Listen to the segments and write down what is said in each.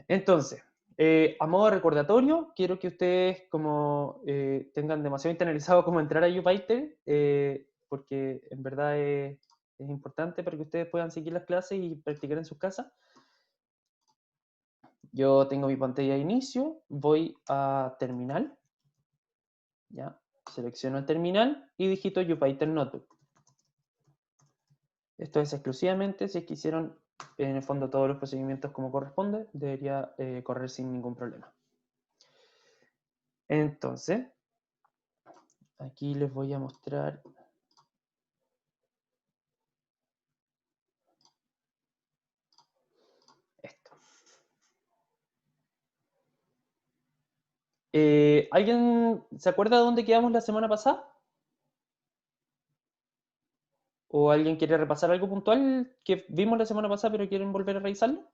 Entonces, a modo de recordatorio, quiero que ustedes como tengan demasiado internalizado cómo entrar a Jupyter, porque en verdad es importante para que ustedes puedan seguir las clases y practicar en sus casas. Yo tengo mi pantalla de inicio, voy a terminal, ¿ya? Selecciono el terminal y digito Jupyter Notebook. Esto es exclusivamente si es que hicieron en el fondo todos los procedimientos como corresponde, debería correr sin ningún problema. Entonces, aquí les voy a mostrar esto. ¿Alguien se acuerda de dónde quedamos la semana pasada? ¿O alguien quiere repasar algo puntual que vimos la semana pasada pero quieren volver a revisarlo?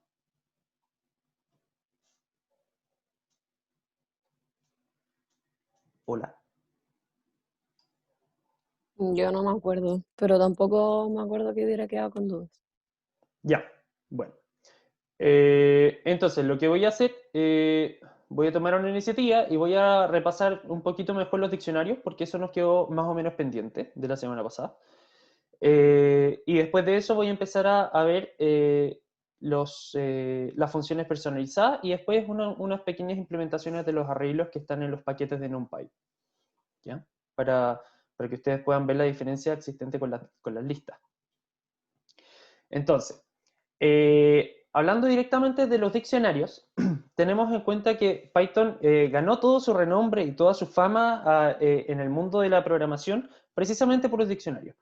Hola. Yo no me acuerdo, pero tampoco me acuerdo que hubiera quedado con dudas. Ya, bueno. Entonces, lo que voy a hacer, voy a tomar una iniciativa y voy a repasar un poquito mejor los diccionarios, porque eso nos quedó más o menos pendiente de la semana pasada. Y después de eso voy a empezar a ver las funciones personalizadas y después unas pequeñas implementaciones de los arreglos que están en los paquetes de NumPy, ¿ya? Para que ustedes puedan ver la diferencia existente con las listas. Entonces, hablando directamente de los diccionarios, tenemos en cuenta que Python ganó todo su renombre y toda su fama en el mundo de la programación precisamente por los diccionarios.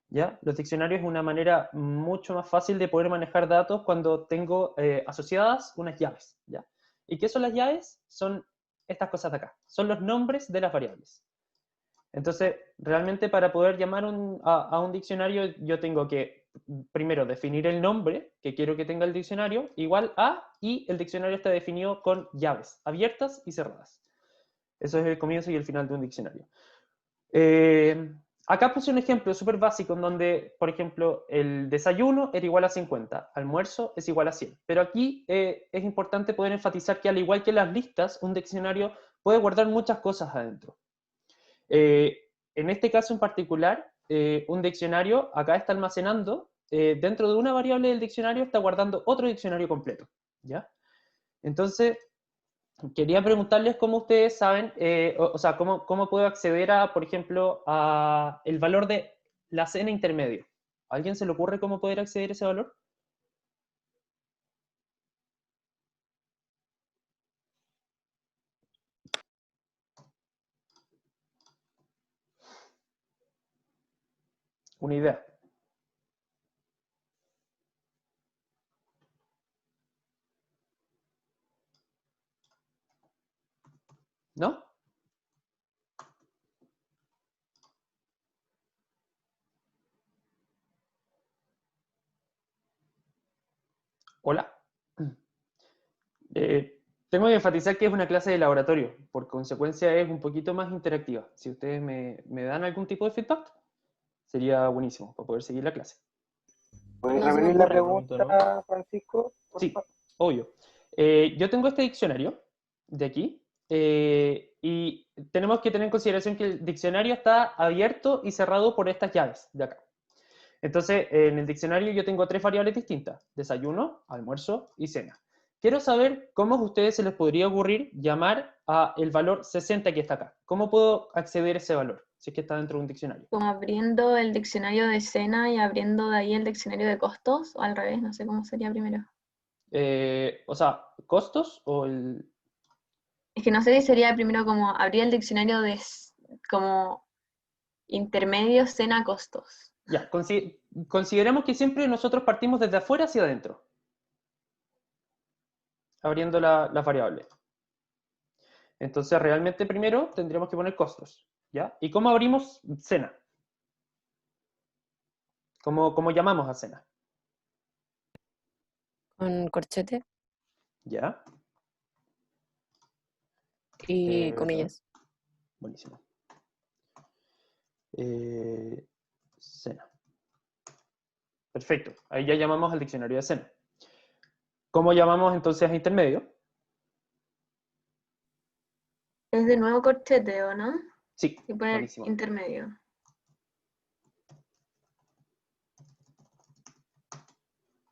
¿Ya? Los diccionarios es una manera mucho más fácil de poder manejar datos cuando tengo asociadas unas llaves. ¿Ya? ¿Y qué son las llaves? Son estas cosas de acá. Son los nombres de las variables. Entonces, realmente para poder llamar a un diccionario, yo tengo que primero definir el nombre que quiero que tenga el diccionario, igual a, y el diccionario está definido con llaves abiertas y cerradas. Eso es el comienzo y el final de un diccionario. Acá puse un ejemplo súper básico en donde, por ejemplo, el desayuno era igual a 50, almuerzo es igual a 100. Pero aquí es importante poder enfatizar que al igual que las listas, un diccionario puede guardar muchas cosas adentro. Eh, en este caso en particular, un diccionario acá está almacenando, dentro de una variable del diccionario está guardando otro diccionario completo, ¿ya? Entonces, quería preguntarles cómo ustedes saben, o sea, cómo puedo acceder a, por ejemplo, a el valor de la cena intermedio. ¿A alguien se le ocurre cómo poder acceder a ese valor? Una idea. ¿No? Hola. Tengo que enfatizar que es una clase de laboratorio, por consecuencia es un poquito más interactiva. Si ustedes me dan algún tipo de feedback, sería buenísimo para poder seguir la clase. ¿Puedes No se me repetir la ocurre. ¿no? pregunta, Francisco? Por Sí, favor. obvio. Yo tengo este diccionario de aquí y tenemos que tener en consideración que el diccionario está abierto y cerrado por estas llaves de acá. Entonces, en el diccionario yo tengo tres variables distintas: desayuno, almuerzo y cena. Quiero saber cómo a ustedes se les podría ocurrir llamar a el valor 60 que está acá. ¿Cómo puedo acceder a ese valor si es que está dentro de un diccionario? Como abriendo el diccionario de cena y abriendo de ahí el diccionario de costos, o al revés, no sé cómo sería primero. O sea, ¿costos o el...? Es que no sé si sería primero como abrir el diccionario de como intermedio cena costos. Ya, consideremos que siempre nosotros partimos desde afuera hacia adentro, abriendo las variables. Entonces, realmente primero tendríamos que poner costos, ¿ya? ¿Y cómo abrimos cena? ¿Cómo llamamos a cena? Con corchete ¿Ya? y ¿Verdad? comillas. Buenísimo. Cena. Perfecto. Ahí ya llamamos al diccionario de cena. ¿Cómo llamamos entonces a intermedio? Es de nuevo corchete, ¿o no? Sí, Y poner buenísimo. intermedio.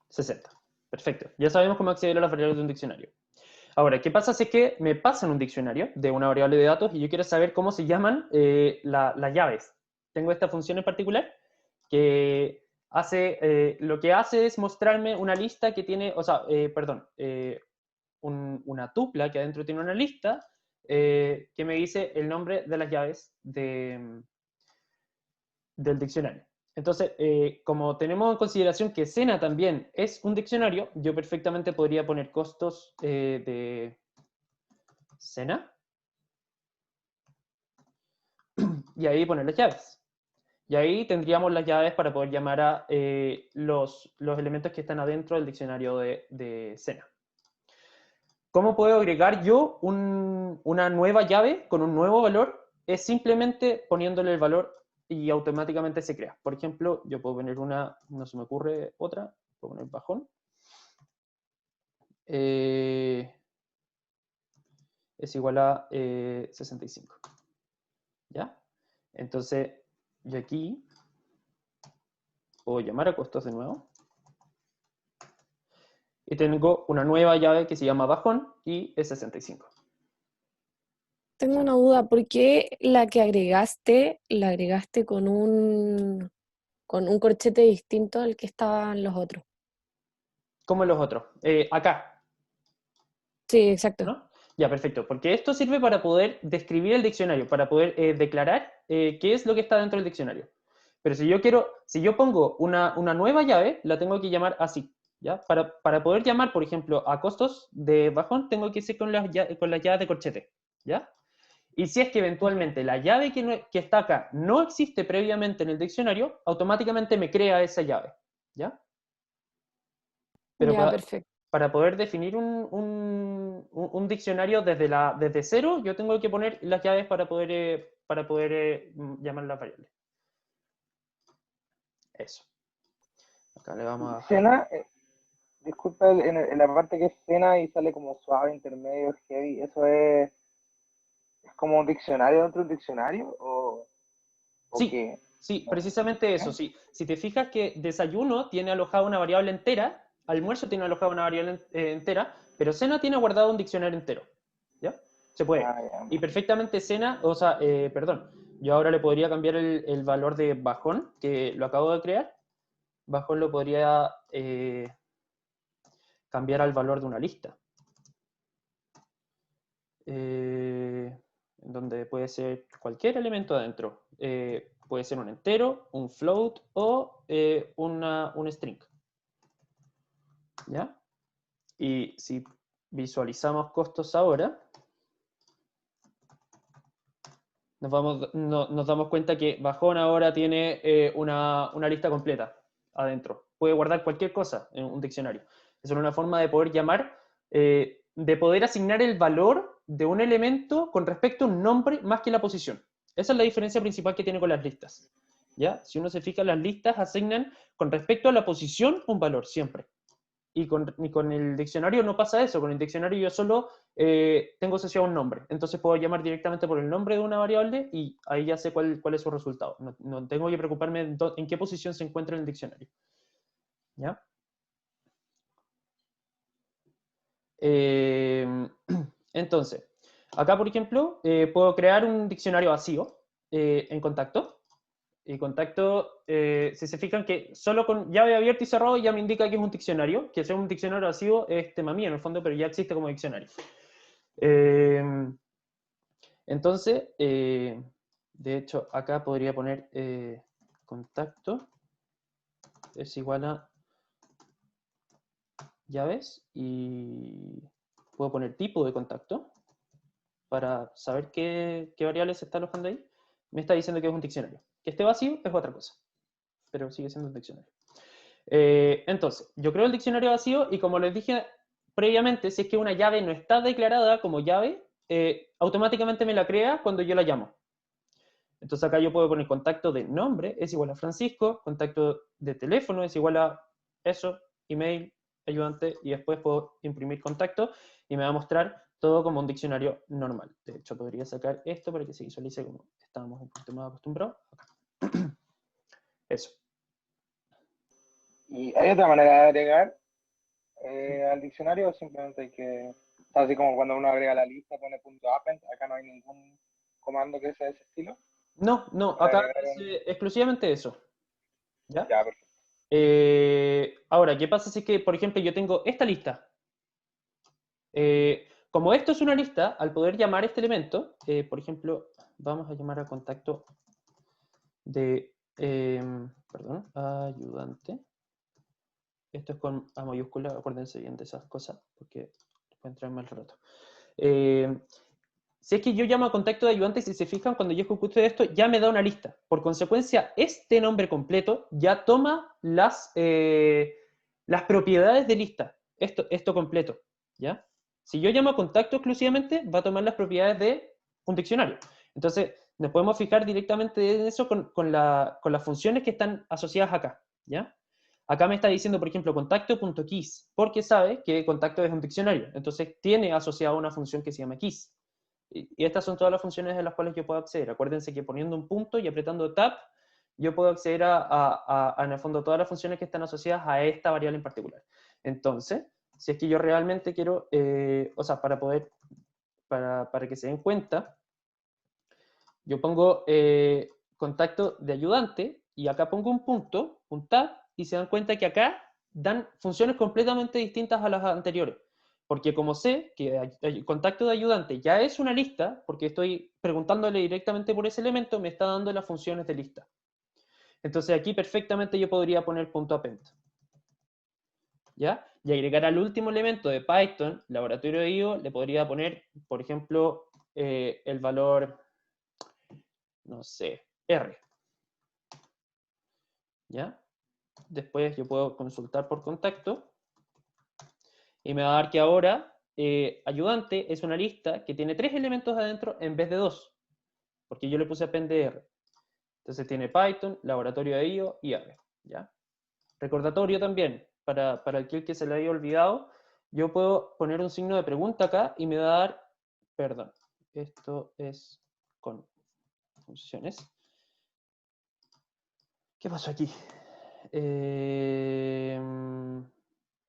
60. Perfecto. Ya sabemos cómo acceder a las variables de un diccionario. Ahora, ¿qué pasa si es que me pasan un diccionario de una variable de datos y yo quiero saber cómo se llaman las llaves? Tengo esta función en particular que lo que hace es mostrarme una lista que tiene, una tupla que adentro tiene una lista que me dice el nombre de las llaves del diccionario. Entonces, como tenemos en consideración que Sena también es un diccionario, yo perfectamente podría poner costos de Sena y ahí poner las llaves. Y ahí tendríamos las llaves para poder llamar a los elementos que están adentro del diccionario de Sena. ¿Cómo puedo agregar yo una nueva llave con un nuevo valor? Es simplemente poniéndole el valor y automáticamente se crea. Por ejemplo, yo puedo poner no se me ocurre otra, puedo poner bajón. Es igual a 65. ¿Ya? Entonces, yo aquí puedo llamar a costos de nuevo. Y tengo una nueva llave que se llama bajón y es 65. Tengo una duda, ¿por qué la que agregaste, la agregaste con un corchete distinto al que estaban los otros? Como en los otros. Acá, Sí, exacto. ¿no? Ya, perfecto. Porque esto sirve para poder describir el diccionario, para poder declarar qué es lo que está dentro del diccionario. Pero si yo pongo una nueva llave, la tengo que llamar así. ¿Ya? Para poder llamar, por ejemplo, a costos de bajón, tengo que ir con las llaves de corchete. ¿Ya? Y si es que eventualmente la llave que está acá no existe previamente en el diccionario, automáticamente me crea esa llave. ¿Ya? Pero Ya, perfecto. para poder definir un diccionario desde cero, yo tengo que poner las llaves para poder llamar las variables. Eso. Acá le vamos a bajar. Cena, disculpa, en la parte que es cena y sale como suave, intermedio, heavy, ¿eso es como un diccionario dentro de un diccionario? ¿O Sí, qué? sí, precisamente eso. Sí. Si te fijas que desayuno tiene alojada una variable entera, almuerzo tiene alojada una variable entera, pero cena tiene guardado un diccionario entero. ¿Ya? Se puede. Ah, ya. Y perfectamente cena, perdón, yo ahora le podría cambiar el valor de bajón, que lo acabo de crear. Bajón lo podría cambiar al valor de una lista. Donde puede ser cualquier elemento adentro. Puede ser un entero, un float o un string. ¿Ya? Y si visualizamos costos ahora, nos damos cuenta que bajón ahora tiene una lista completa adentro. Puede guardar cualquier cosa en un diccionario. Es una forma de poder llamar, de poder asignar el valor de un elemento con respecto a un nombre más que la posición. Esa es la diferencia principal que tiene con las listas. ¿Ya? Si uno se fija, las listas asignan con respecto a la posición un valor siempre. Y con el diccionario no pasa eso. Con el diccionario yo solo tengo asociado un nombre. Entonces puedo llamar directamente por el nombre de una variable y ahí ya sé cuál es su resultado. No tengo que preocuparme en qué posición se encuentra en el diccionario. ¿Ya? Entonces, acá por ejemplo, puedo crear un diccionario vacío en contacto. Y contacto, si se fijan que solo con llave abierta y cerrado ya me indica que es un diccionario, que sea un diccionario vacío es tema mío en el fondo, pero ya existe como diccionario. Entonces, de hecho, acá podría poner contacto es igual a llaves y puedo poner tipo de contacto para saber qué variable se está alojando ahí. Me está diciendo que es un diccionario. Que esté vacío es otra cosa, pero sigue siendo un diccionario. Entonces, yo creo el diccionario vacío y como les dije previamente, si es que una llave no está declarada como llave, automáticamente me la crea cuando yo la llamo. Entonces acá yo puedo poner contacto de nombre es igual a Francisco, contacto de teléfono es igual a eso, email, ayudante, y después puedo imprimir contacto y me va a mostrar todo como un diccionario normal. De hecho, podría sacar esto para que se visualice como estábamos un poquito más acostumbrados. Eso. ¿Y hay otra manera de agregar al diccionario o simplemente hay que, o sea, así como cuando uno agrega la lista, pone .append, acá no hay ningún comando que sea de ese estilo? No, no, Para acá agregar es exclusivamente eso. ¿Ya? Ya, perfecto. Ahora, ¿qué pasa si es que, por ejemplo, yo tengo esta lista? Como esto es una lista, al poder llamar este elemento, por ejemplo, vamos a llamar a contacto de, perdón, ayudante. Esto es con A mayúscula, acuérdense bien de esas cosas, porque puede entrar mal rato. Si es que yo llamo a contacto de ayudante, si se fijan, cuando yo ejecuto esto, ya me da una lista. Por consecuencia, este nombre completo ya toma las propiedades de lista. Esto completo, ¿ya? Si yo llamo a contacto exclusivamente, va a tomar las propiedades de un diccionario. Entonces, nos podemos fijar directamente en eso con las funciones que están asociadas acá, ¿ya? Acá me está diciendo, por ejemplo, contacto.keys, porque sabe que contacto es un diccionario. Entonces, tiene asociada una función que se llama keys. Y estas son todas las funciones a las cuales yo puedo acceder. Acuérdense que poniendo un punto y apretando Tab, yo puedo acceder en el fondo, todas las funciones que están asociadas a esta variable en particular. Entonces, si es que yo realmente quiero, o sea, para que se den cuenta, yo pongo contacto de ayudante, y acá pongo un punto, un tab, y se dan cuenta que acá dan funciones completamente distintas a las anteriores. Porque como sé que el contacto de ayudante ya es una lista, porque estoy preguntándole directamente por ese elemento, me está dando las funciones de lista. Entonces aquí perfectamente yo podría poner .append. ¿Ya? Y agregar al último elemento de Python, laboratorio de IO, le podría poner, por ejemplo, el valor, no sé, R. ¿Ya? Después yo puedo consultar por contacto y me va a dar que ahora ayudante es una lista que tiene 3 elementos adentro en vez de 2, porque yo le puse append-r. Entonces tiene Python, laboratorio de IO y R. ¿Ya? Recordatorio también, para aquel que se le haya olvidado, yo puedo poner un signo de pregunta acá y me va a dar, perdón, esto es con funciones. ¿Qué pasó aquí?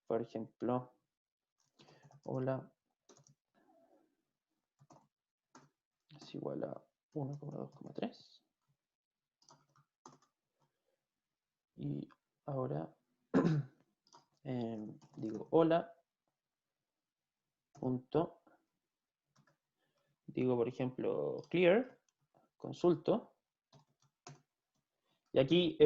Por ejemplo, hola es igual a 1,2,3. Y ahora digo hola, punto, digo por ejemplo clear, consulto. Y aquí,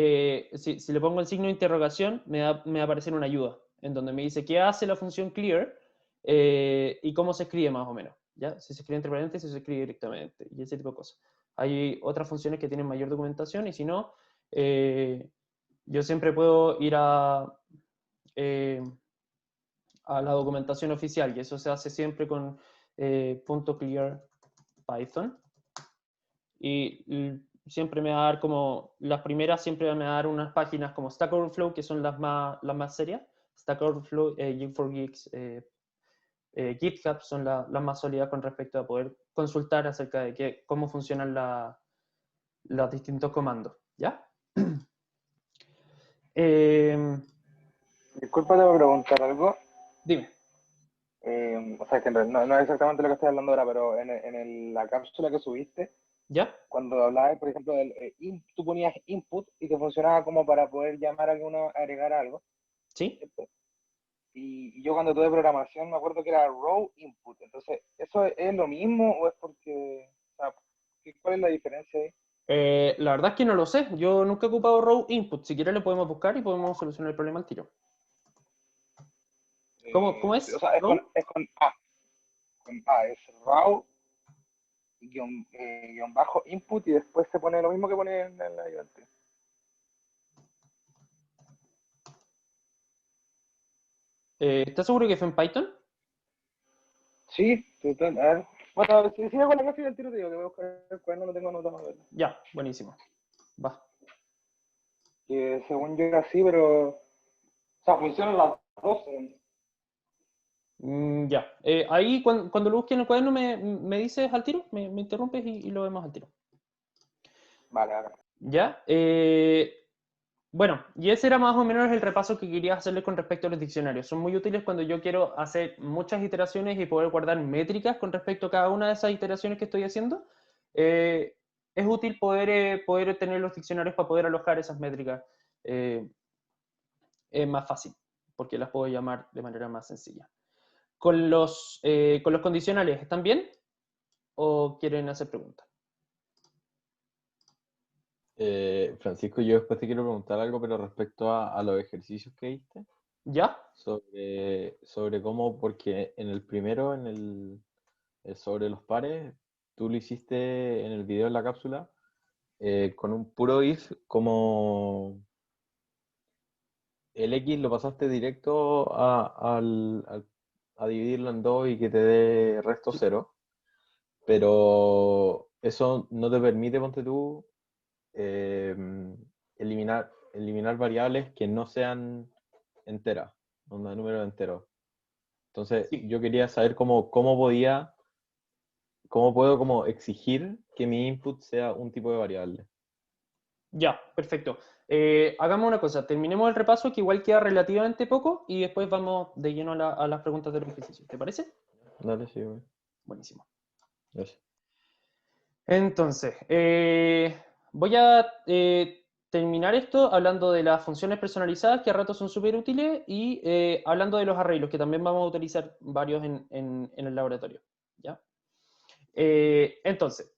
si le pongo el signo de interrogación, me va a aparecer una ayuda, en donde me dice qué hace la función clear y cómo se escribe más o menos. ¿Ya? Si se escribe entre paréntesis, se escribe directamente, y ese tipo de cosas. Hay otras funciones que tienen mayor documentación, y si no, yo siempre puedo ir a la documentación oficial, y eso se hace siempre con .clear Python. Y siempre me va a dar como, las primeras siempre me va a dar unas páginas como Stack Overflow, que son las más serias. Stack Overflow, G4Geeks, GitHub son las más sólidas con respecto a poder consultar acerca de cómo funcionan los distintos comandos. ¿Ya? Disculpa, te voy a preguntar algo. Dime. O sea, que en realidad no es exactamente lo que estoy hablando ahora, pero la cápsula que subiste, ¿Ya? cuando hablabas, por ejemplo, tú ponías input y te funcionaba como para poder llamar a alguno, agregar algo, ¿Sí? ¿cierto? Y yo cuando tuve programación me acuerdo que era row input. Entonces, ¿eso es lo mismo o es porque, o sea, cuál es la diferencia ahí? La verdad es que no lo sé. Yo nunca he ocupado row input. Si quieres le podemos buscar y podemos solucionar el problema al tiro. ¿Cómo Sí, o es? sea, ¿Row? es con A, es row guión bajo input y después se pone lo mismo que pone en la ayudante. ¿Estás seguro que fue en Python? Sí, total. A ver. Bueno, si sigo con la gráfica del tiro, te digo que voy a buscar el cuaderno, lo tengo anotado. Ya, buenísimo. Va. Que según yo era así, pero. O sea, funcionan las dos. Ya. Ahí cuando lo busques en el cuaderno me dices al tiro, me interrumpes y lo vemos al tiro. Vale, vale. ¿Ya? Bueno, y ese era más o menos el repaso que quería hacerles con respecto a los diccionarios. Son muy útiles cuando yo quiero hacer muchas iteraciones y poder guardar métricas con respecto a cada una de esas iteraciones que estoy haciendo. Es útil poder tener los diccionarios para poder alojar esas métricas. Es más fácil, porque las puedo llamar de manera más sencilla. Con los condicionales, ¿están bien? ¿O quieren hacer preguntas? Francisco, yo después te quiero preguntar algo, pero respecto a los ejercicios que diste, ¿Ya? sobre cómo, porque en el primero, sobre los pares, tú lo hiciste en el video en la cápsula, con un puro if, como el X lo pasaste directo a dividirlo en dos y que te dé resto Sí. cero, pero eso no te permite, ponte tú, eliminar variables que no sean enteras, onda números enteros. Entonces, Sí. yo quería saber cómo puedo como exigir que mi input sea un tipo de variable. Ya, perfecto. Hagamos una cosa, terminemos el repaso que igual queda relativamente poco y después vamos de lleno a las preguntas de los ejercicios. ¿Te parece? Dale, sí, güey. Buenísimo. Gracias. Entonces, voy a terminar esto hablando de las funciones personalizadas que a ratos son súper útiles y hablando de los arreglos que también vamos a utilizar varios en el laboratorio. ¿Ya? Entonces,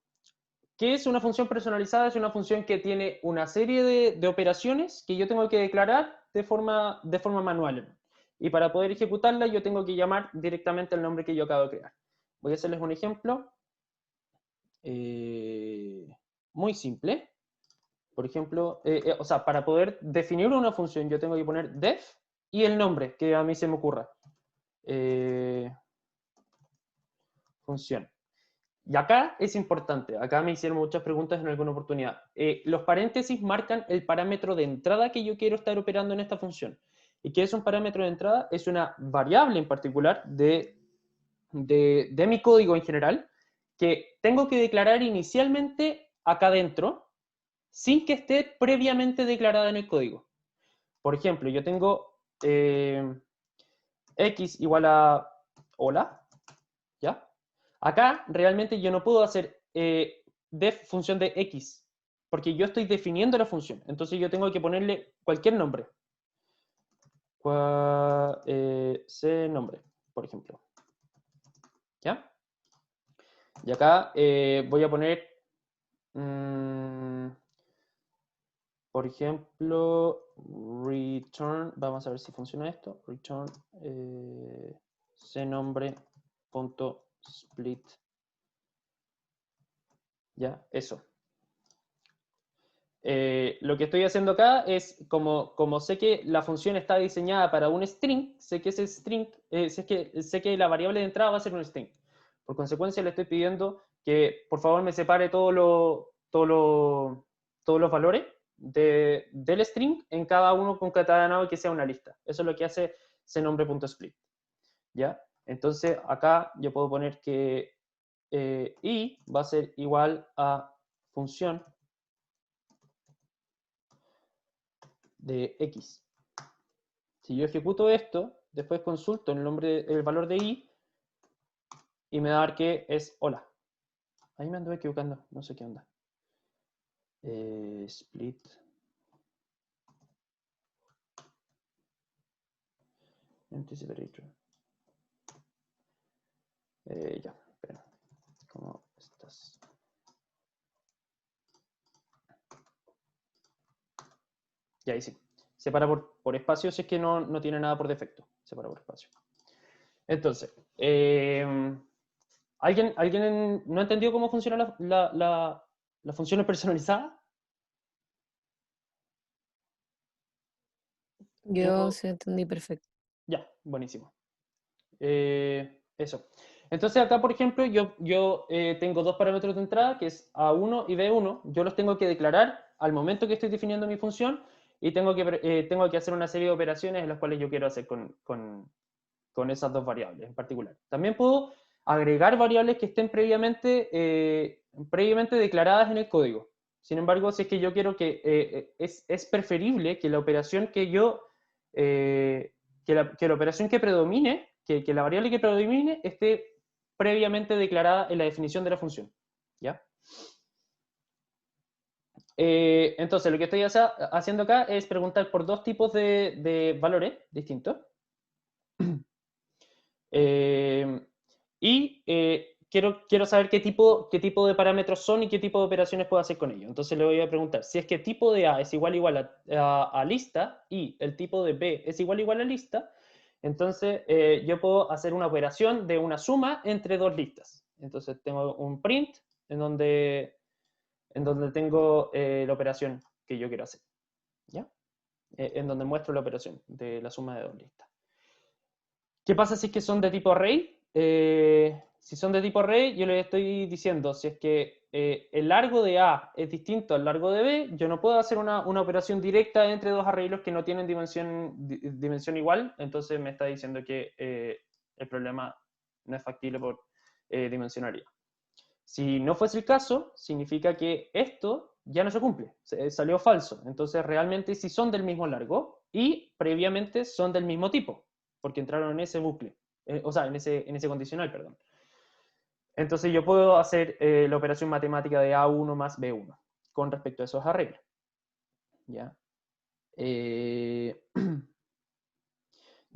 ¿qué es una función personalizada? Es una función que tiene una serie de operaciones que yo tengo que declarar de forma manual. Y para poder ejecutarla yo tengo que llamar directamente el nombre que yo acabo de crear. Voy a hacerles un ejemplo muy simple. Por ejemplo, o sea, para poder definir una función yo tengo que poner def y el nombre que a mí se me ocurra. Función. Y acá es importante, acá me hicieron muchas preguntas en alguna oportunidad. Los paréntesis marcan el parámetro de entrada que yo quiero estar operando en esta función. ¿Y qué es un parámetro de entrada? Es una variable en particular de mi código en general que tengo que declarar inicialmente acá dentro sin que esté previamente declarada en el código. Por ejemplo, yo tengo x igual a hola, ¿ya? Acá realmente yo no puedo hacer def función de x, porque yo estoy definiendo la función. Entonces yo tengo que ponerle cualquier nombre. C nombre, por ejemplo. ¿Ya? Y acá voy a poner, por ejemplo, return, vamos a ver si funciona esto, return cnombre.split. ¿Ya? Eso. Lo que estoy haciendo acá es, como sé que la función está diseñada para un string, sé que ese string, sé que la variable de entrada va a ser un string. Por consecuencia, le estoy pidiendo que por favor me separe todos los valores del string en cada uno concatenado que sea una lista. Eso es lo que hace cnombre.split. ¿Ya? Entonces, acá yo puedo poner que i va a ser igual a función de x. Si yo ejecuto esto, después consulto el valor de i y me va a dar que es hola. Ahí me anduve equivocando, no sé qué onda. Split. Empty separator. Ya, espera. ¿Cómo estás? Ya, ahí sí. Separa por espacio si es que no tiene nada por defecto. Separa por espacio. Entonces, ¿alguien no ha entendido cómo funciona la función personalizada? Yo sí entendí perfecto. Ya, buenísimo. Eso. Entonces acá, por ejemplo, yo tengo dos parámetros de entrada, que es A1 y B1. Yo los tengo que declarar al momento que estoy definiendo mi función y tengo que hacer una serie de operaciones en las cuales yo quiero hacer con con esas dos variables en particular. También puedo agregar variables que estén previamente declaradas en el código. Sin embargo, si es que yo quiero que es preferible que la operación que la operación que predomine, que la variable que predomine esté previamente declarada en la definición de la función. ¿Ya? Entonces, lo que estoy haciendo acá es preguntar por dos tipos de valores distintos. Quiero saber qué tipo de parámetros son y qué tipo de operaciones puedo hacer con ellos. Entonces le voy a preguntar, si es que tipo de A es igual a lista y el tipo de B es igual a lista, entonces yo puedo hacer una operación de una suma entre dos listas. Entonces tengo un print en donde tengo la operación que yo quiero hacer. ¿Ya? En donde muestro la operación de la suma de dos listas. ¿Qué pasa si es que son de tipo array? Si son de tipo array, yo les estoy diciendo, si es que el largo de A es distinto al largo de B, yo no puedo hacer una operación directa entre dos arreglos que no tienen dimensión igual, entonces me está diciendo que el problema no es factible por dimensionalidad. Si no fuese el caso, significa que esto ya no se cumple, salió falso. Entonces realmente sí son del mismo largo y previamente son del mismo tipo, porque entraron en ese bucle, o sea, en ese condicional, perdón. Entonces yo puedo hacer la operación matemática de A1 más B1 con respecto a esos arreglos. ¿Ya? Y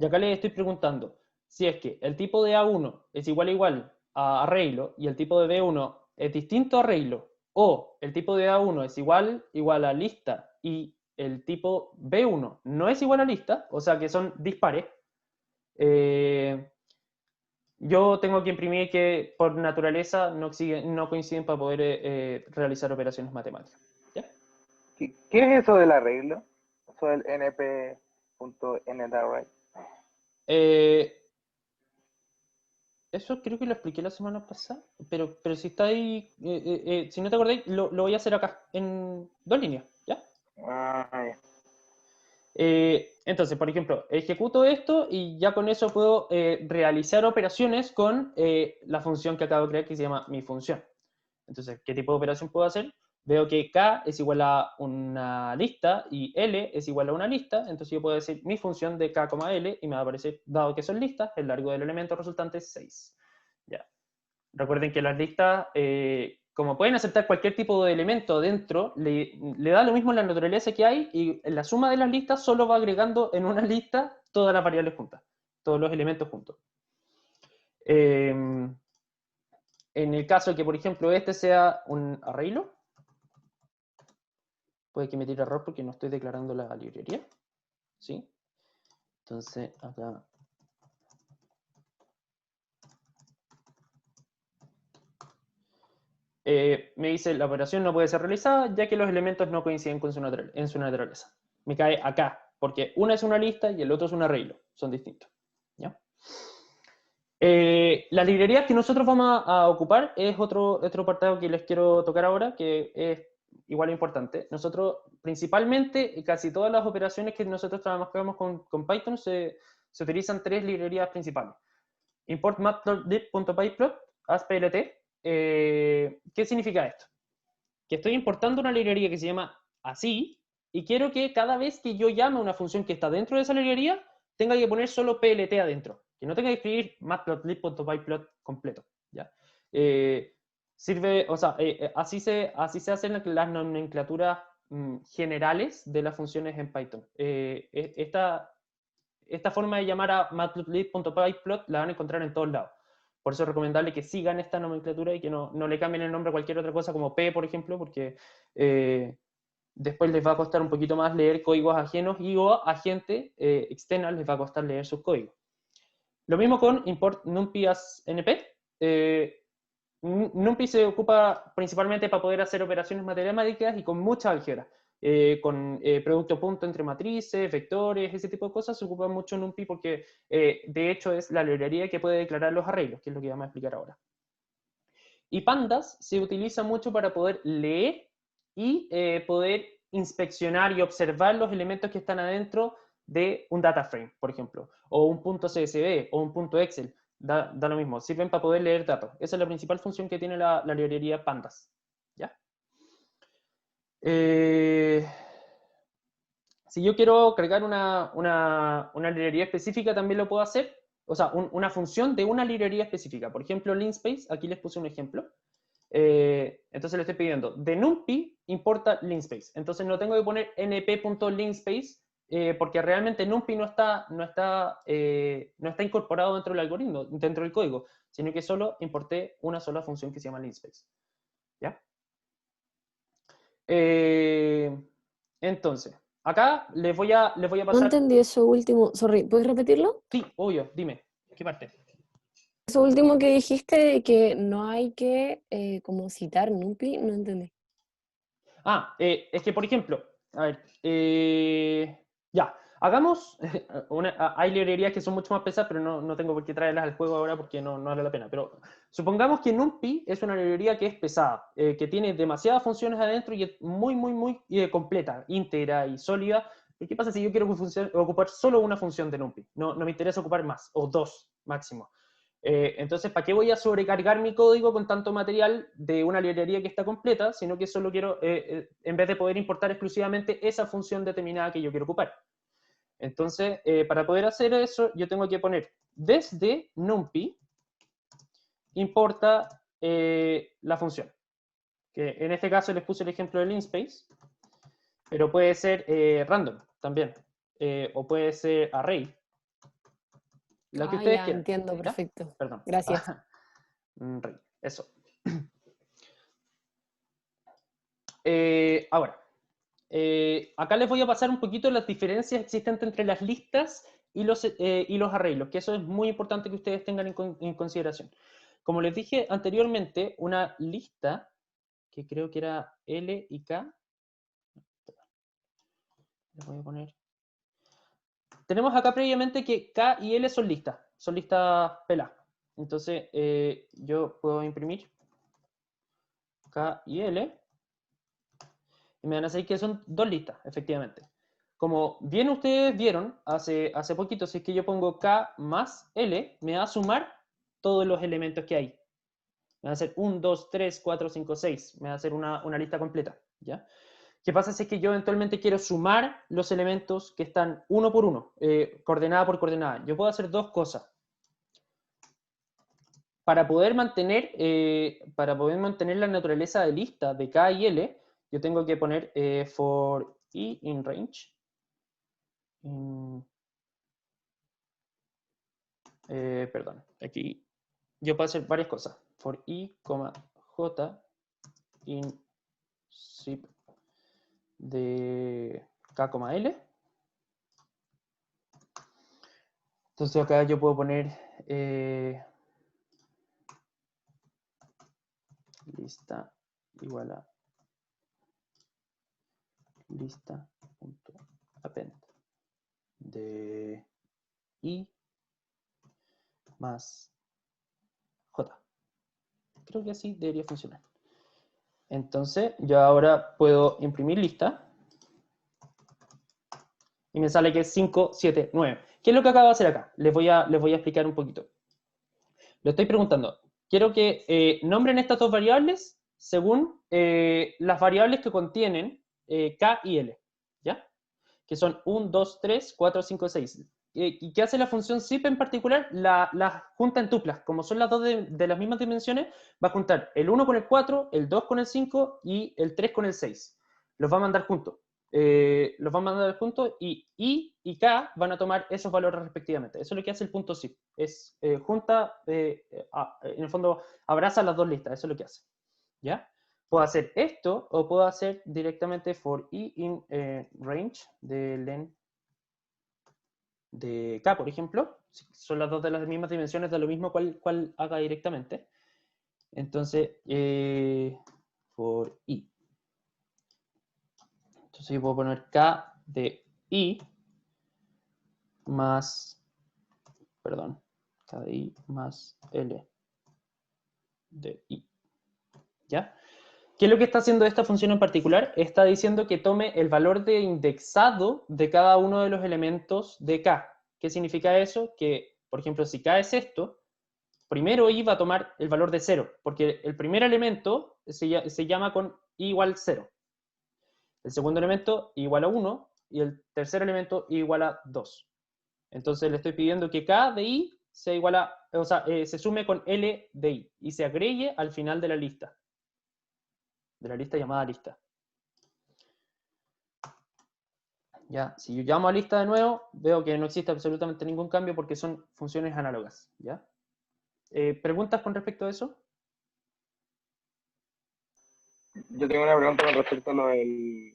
acá les estoy preguntando si es que el tipo de A1 es igual a arreglo y el tipo de B1 es distinto a arreglo, o el tipo de A1 es igual a lista y el tipo B1 no es igual a lista, o sea que son dispares, yo tengo que imprimir que por naturaleza no coinciden para poder realizar operaciones matemáticas. ¿Ya? ¿Qué es eso del arreglo? Eso del np.ndarray. Eso creo que lo expliqué la semana pasada, pero si está ahí, si no te acordáis, lo voy a hacer acá, en dos líneas, ¿ya? Ah, ya. Entonces, por ejemplo, ejecuto esto y ya con eso puedo realizar operaciones con la función que acabo de crear que se llama mi función. Entonces, ¿qué tipo de operación puedo hacer? Veo que K es igual a una lista y L es igual a una lista, entonces yo puedo decir mi función de K, L y me va a aparecer, dado que son listas, el largo del elemento resultante es 6. Ya. Recuerden que las listas, como pueden aceptar cualquier tipo de elemento dentro, le da lo mismo la naturaleza que hay y la suma de las listas solo va agregando en una lista todas las variables juntas, todos los elementos juntos. En el caso de que, por ejemplo, este sea un arreglo, puede que me tire error porque no estoy declarando la librería. ¿Sí? Entonces, acá... me dice la operación no puede ser realizada ya que los elementos no coinciden en su naturaleza. Me cae acá, porque una es una lista y el otro es un arreglo. Son distintos. ¿Ya? Las librerías que nosotros vamos a ocupar es otro apartado que les quiero tocar ahora, que es igual importante. Nosotros, principalmente, casi todas las operaciones que nosotros trabajamos con Python se utilizan tres librerías principales. Import matplotlib.pyplot, ASPLT. ¿Qué significa esto? Que estoy importando una librería que se llama así, y quiero que cada vez que yo llame una función que está dentro de esa librería, tenga que poner solo PLT adentro, que no tenga que escribir matplotlib.pyplot completo. ¿Ya? Así se hacen las nomenclaturas generales de las funciones en Python. Esta forma de llamar a matplotlib.pyplot la van a encontrar en todos lados. Por eso es recomendable que sigan esta nomenclatura y que no le cambien el nombre a cualquier otra cosa como P, por ejemplo, porque después les va a costar un poquito más leer códigos ajenos y o a gente externa les va a costar leer sus códigos. Lo mismo con import numpy as np. Numpy se ocupa principalmente para poder hacer operaciones matemáticas y con mucha álgebra. Con producto punto entre matrices, vectores, ese tipo de cosas, se ocupa mucho NumPy porque de hecho es la librería que puede declarar los arreglos, que es lo que vamos a explicar ahora. Y pandas se utiliza mucho para poder leer y poder inspeccionar y observar los elementos que están adentro de un data frame, por ejemplo, o un punto CSV, o un punto Excel, da lo mismo, sirven para poder leer datos. Esa es la principal función que tiene la librería Pandas, ¿ya? Si yo quiero cargar una librería específica, también lo puedo hacer, o sea, una función de una librería específica. Por ejemplo, linspace, aquí les puse un ejemplo. Entonces le estoy pidiendo, de NumPy importa linspace. Entonces no tengo que poner np.linspace porque realmente NumPy no está incorporado dentro del algoritmo, dentro del código, sino que solo importé una sola función que se llama linspace. ¿Ya? Entonces, acá les voy a No pasar... entendí eso último. Sorry, ¿puedes repetirlo? Sí, obvio, dime, ¿qué parte? Eso último que dijiste de que no hay que como citar NumPy, no entendí. Es que, por ejemplo, a ver, ya, hagamos, hay librerías que son mucho más pesadas, pero no tengo por qué traerlas al juego ahora porque no vale la pena, pero supongamos que NumPy es una librería que es pesada, que tiene demasiadas funciones adentro y es muy completa, íntegra y sólida. ¿Y qué pasa si yo quiero ocupar solo una función de NumPy? No me interesa ocupar más, o dos máximo. Entonces, ¿para qué voy a sobrecargar mi código con tanto material de una librería que está completa, sino que solo quiero, en vez de poder importar exclusivamente esa función determinada que yo quiero ocupar? Entonces, para poder hacer eso, yo tengo que poner desde NumPy importa la función. Que en este caso les puse el ejemplo de linspace, pero puede ser random también, o puede ser array. Lo que ustedes Ya quieran. entiendo, ¿Ya? perfecto. Perdón. Gracias. Array, eso. Ahora, acá les voy a pasar un poquito las diferencias existentes entre las listas y los arreglos, que eso es muy importante que ustedes tengan en consideración. Como les dije anteriormente, una lista, que creo que era L y K, les voy a poner. Tenemos acá previamente que K y L son listas peladas. Entonces, yo puedo imprimir K y L, y me van a decir que son dos listas, efectivamente. Como bien ustedes vieron hace poquito, si es que yo pongo K más L, me va a sumar todos los elementos que hay. Me va a hacer 1, 2, 3, 4, 5, 6. Me va a hacer una lista completa. ¿Ya? ¿Qué pasa si es que yo eventualmente quiero sumar los elementos que están uno por uno, coordenada por coordenada? Yo puedo hacer dos cosas. Para poder mantener la naturaleza de lista de K y L, yo tengo que poner for i in range. Perdón, aquí yo puedo hacer varias cosas. For i, j in zip de k, l. Entonces acá yo puedo poner lista igual a lista.append de i más j. Creo que así debería funcionar. Entonces yo ahora puedo imprimir lista y me sale que es 5, 7, 9. ¿Qué es lo que acabo de hacer acá? Les voy a explicar un poquito. Le estoy preguntando, quiero que nombren estas dos variables según las variables que contienen K y L, ¿ya? Que son 1, 2, 3, 4, 5, 6. ¿Y qué hace la función zip en particular? La junta en tuplas. Como son las dos de las mismas dimensiones, va a juntar el 1 con el 4, el 2 con el 5 y el 3 con el 6. Los va a mandar juntos. Y I y K van a tomar esos valores respectivamente. Eso es lo que hace el punto zip. Es junta, en el fondo, abraza las dos listas. Eso es lo que hace. ¿Ya? Puedo hacer esto o puedo hacer directamente for i in range de len de K, por ejemplo. Son las dos de las mismas dimensiones, de lo mismo cual haga directamente. Entonces, for i. Entonces yo puedo poner K de i más, perdón, K de i más L de i. ¿Ya? ¿Qué es lo que está haciendo esta función en particular? Está diciendo que tome el valor de indexado de cada uno de los elementos de K. ¿Qué significa eso? Que, por ejemplo, si K es esto, primero I va a tomar el valor de 0, porque el primer elemento se llama con I igual 0. El segundo elemento I igual a 1 y el tercer elemento I igual a 2. Entonces le estoy pidiendo que K de I se sume con L de I y se agregue al final de la lista llamada lista. Ya, si yo llamo a lista de nuevo, veo que no existe absolutamente ningún cambio porque son funciones análogas. ¿Ya? ¿Preguntas con respecto a eso? Yo tengo una pregunta con respecto a lo del,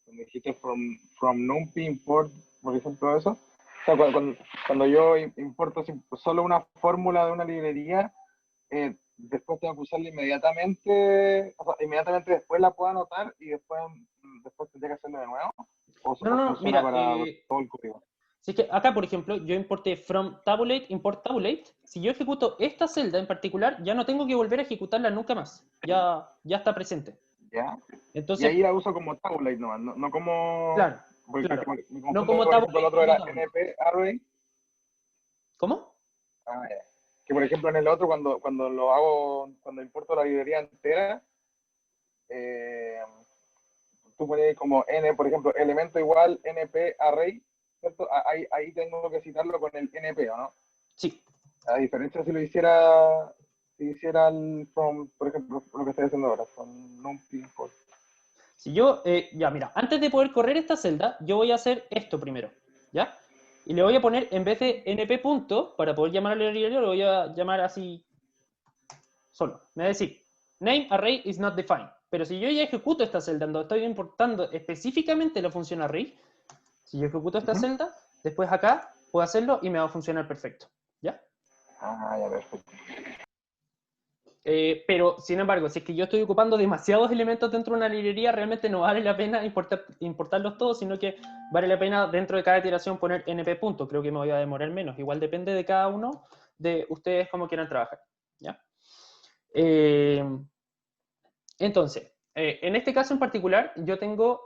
cuando dijiste from NumPy import, por ejemplo, eso. O sea, cuando yo importo solo una fórmula de una librería, después tengo que usarla inmediatamente, o sea, inmediatamente después la puedo anotar y después tendría que hacerlo de nuevo. O No, funciona mira, para todo el código. si es que acá, por ejemplo, yo importé from tabulate, import tabulate. Si yo ejecuto esta celda en particular, ya no tengo que volver a ejecutarla nunca más. Ya está presente. ¿Ya? Y Entonces, ahí la uso como tabulate nomás, no como... claro, Porque claro. me No confundo, como por ejemplo, el tabulate, otro como era tabulate. np array. ¿Cómo? Ah, ya. Que por ejemplo en el otro, cuando importo la librería entera, eh, tú pones como n, por ejemplo, elemento igual np array, ¿cierto? Ahí tengo que citarlo con el np, ¿o no? Sí. A diferencia si hiciera por ejemplo, lo que estoy haciendo ahora, con numpy import. Si yo, ya mira, antes de poder correr esta celda, yo voy a hacer esto primero, ¿ya? Y le voy a poner, en vez de np punto, para poder llamar al librería, lo voy a llamar así, solo. Me va a decir, name array is not defined. Pero si yo ya ejecuto esta celda, donde estoy importando específicamente la función array, si yo ejecuto esta celda, después acá puedo hacerlo y me va a funcionar perfecto, ¿ya? Ah, ya, perfecto. Pero, sin embargo, si es que yo estoy ocupando demasiados elementos dentro de una librería, realmente no vale la pena importarlos todos, sino que vale la pena dentro de cada iteración poner np punto. Creo que me voy a demorar menos. Igual depende de cada uno de ustedes cómo quieran trabajar, ¿ya? Entonces, en este caso en particular, yo tengo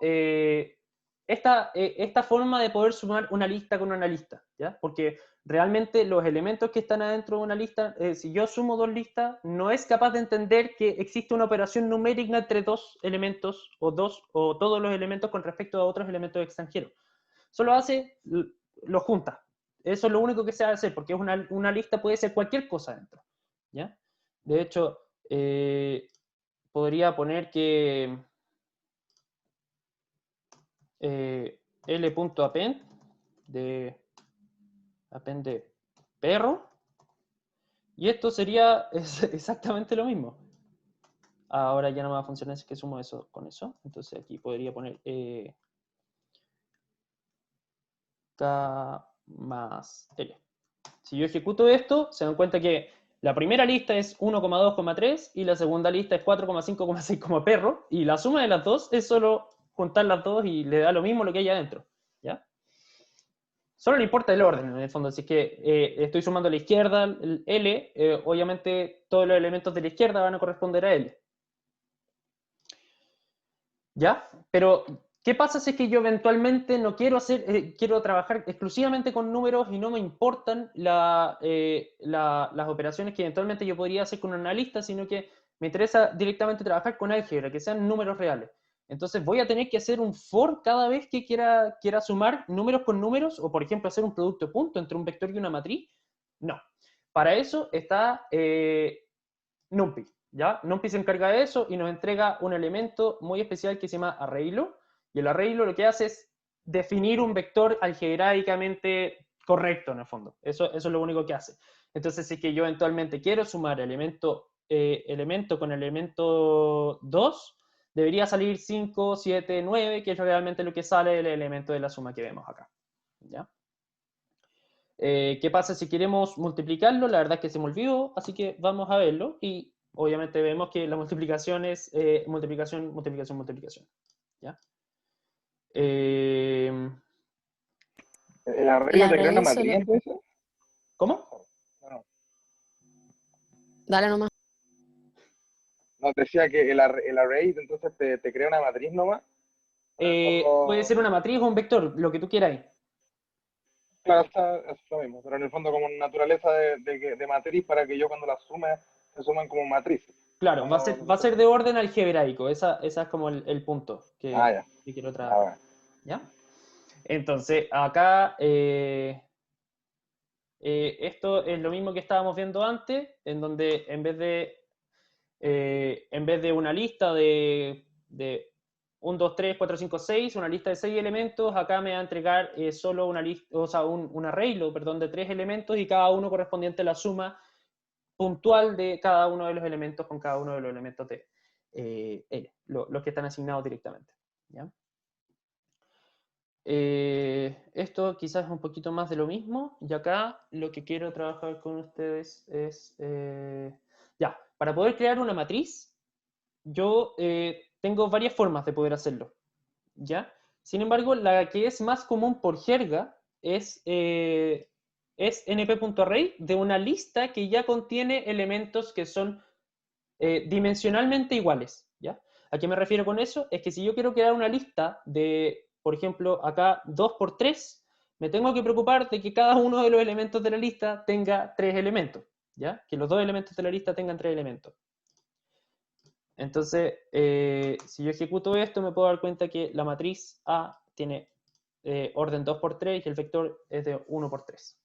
esta forma de poder sumar una lista con una lista, ¿ya? Porque realmente los elementos que están adentro de una lista, si yo sumo dos listas, no es capaz de entender que existe una operación numérica entre dos elementos o todos los elementos con respecto a otros elementos extranjeros. Solo los junta. Eso es lo único que se hace, porque una lista puede ser cualquier cosa dentro, ¿ya? De hecho, podría poner que l.append de perro, y esto sería exactamente lo mismo. Ahora ya no me va a funcionar si es que sumo eso con eso, entonces aquí podría poner k más l. Si yo ejecuto esto, se dan cuenta que la primera lista es 1,2,3 y la segunda lista es 4,5,6 como perro, y la suma de las dos es solo juntar las dos y le da lo mismo lo que hay adentro, ¿ya? Solo le importa el orden, en el fondo. Si es que estoy sumando a la izquierda el L, obviamente todos los elementos de la izquierda van a corresponder a L. ¿Ya? Pero, ¿qué pasa si es que yo eventualmente no quiero quiero trabajar exclusivamente con números y no me importan las operaciones que eventualmente yo podría hacer con un analista, sino que me interesa directamente trabajar con álgebra, que sean números reales? Entonces voy a tener que hacer un for cada vez que quiera sumar números con números, o por ejemplo hacer un producto punto entre un vector y una matriz. No. Para eso está NumPy. ¿Ya? NumPy se encarga de eso y nos entrega un elemento muy especial que se llama arreglo. Y el arreglo lo que hace es definir un vector algebraicamente correcto, en el fondo. Eso es lo único que hace. Entonces, si es que yo eventualmente quiero sumar elemento con elemento 2, debería salir 5, 7, 9, que es realmente lo que sale del elemento de la suma que vemos acá. ¿Ya? ¿Qué pasa si queremos multiplicarlo? La verdad es que se me olvidó, así que vamos a verlo. Y obviamente vemos que la multiplicación es multiplicación, multiplicación, multiplicación. ¿Ya? ¿El arreglo El te crea una arreglo matriz solo. entonces? ¿Cómo? No, Dale nomás. no, decía que el array entonces te crea una matriz nomás. Puede ser una matriz o un vector, lo que tú quieras. Claro, es lo mismo, pero en el fondo como naturaleza de matriz para que yo cuando las sume, se suman como matrices. Claro, va a ser de orden algebraico, esa es como el punto Ya. que quiero Ya, trabajar. bueno. ¿Ya? Entonces, acá esto es lo mismo que estábamos viendo antes, en donde en vez de una lista de 1, 2, 3, 4, 5, 6, una lista de 6 elementos, acá me va a entregar solo una lista, o sea, un array, perdón, de 3 elementos y cada uno correspondiente a la suma puntual de cada uno de los elementos con cada uno de los elementos de L, los que están asignados directamente. ¿Ya? Esto quizás es un poquito más de lo mismo, y acá lo que quiero trabajar con ustedes es, ya, para poder crear una matriz, yo tengo varias formas de poder hacerlo, ¿ya? Sin embargo, la que es más común por jerga es np.array de una lista que ya contiene elementos que son dimensionalmente iguales, ¿ya? ¿A qué me refiero con eso? Es que si yo quiero crear una lista de, por ejemplo, acá 2 por 3, me tengo que preocupar de que cada uno de los elementos de la lista tenga 3 elementos, ¿ya? Que los dos elementos de la lista tengan 3 elementos. Entonces, si yo ejecuto esto, me puedo dar cuenta que la matriz A tiene orden 2 por 3 y el vector es de 1 por 3.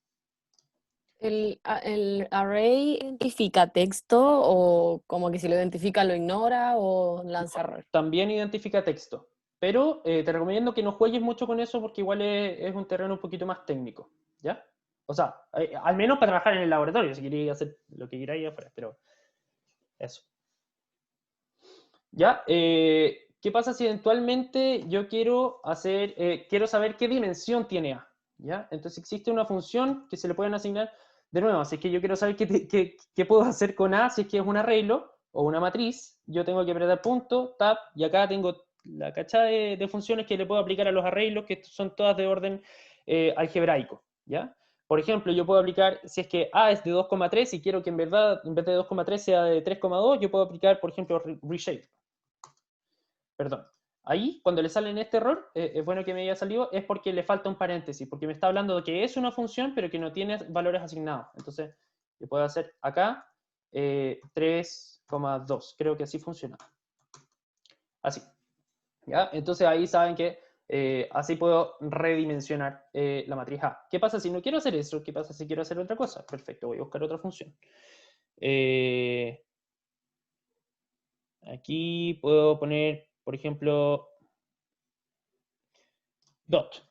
¿El array identifica texto o como que si lo identifica lo ignora o lanza error? También identifica texto, pero te recomiendo que no juegues mucho con eso porque igual es un terreno un poquito más técnico, ¿ya? O sea, al menos para trabajar en el laboratorio, si queréis hacer lo que queráis afuera, pero eso. ¿Ya? ¿Qué pasa si eventualmente yo quiero saber qué dimensión tiene A? ¿Ya? Entonces existe una función que se le pueden asignar, de nuevo, si es que yo quiero saber qué puedo hacer con A, si es que es un arreglo o una matriz, yo tengo que apretar punto, tab, y acá tengo la cachada de funciones que le puedo aplicar a los arreglos, que son todas de orden algebraico, ¿ya? Por ejemplo, yo puedo aplicar, si es que A es de 2,3 y quiero que en verdad, en vez de 2,3 sea de 3,2, yo puedo aplicar, por ejemplo, reshape. Perdón. Ahí, cuando le sale este error, es bueno que me haya salido, es porque le falta un paréntesis, porque me está hablando de que es una función, pero que no tiene valores asignados. Entonces, yo puedo hacer acá 3,2. Creo que así funciona. Así. ¿Ya? Entonces ahí saben que así puedo redimensionar la matriz A. ¿Qué pasa si no quiero hacer eso? ¿Qué pasa si quiero hacer otra cosa? Perfecto, voy a buscar otra función. Aquí puedo poner, por ejemplo, dot,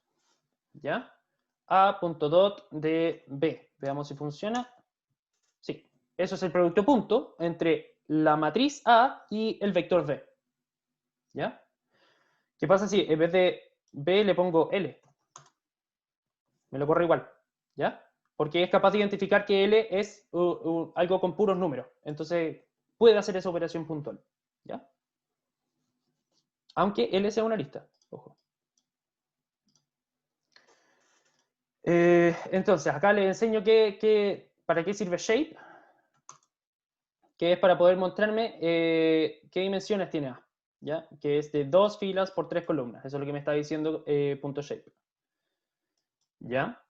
¿ya? A.dot de B. Veamos si funciona. Sí, eso es el producto punto entre la matriz A y el vector B. ¿Ya? ¿Qué pasa si en vez de B le pongo L? Me lo corre igual, ¿ya? Porque es capaz de identificar que L es algo con puros números. Entonces puede hacer esa operación puntual, ¿ya? Aunque L sea una lista, ojo. Entonces, acá les enseño para qué sirve shape, que es para poder mostrarme qué dimensiones tiene A, ¿ya? Que es de 2 filas por 3 columnas. Eso es lo que me está diciendo punto .shape. ¿Ya?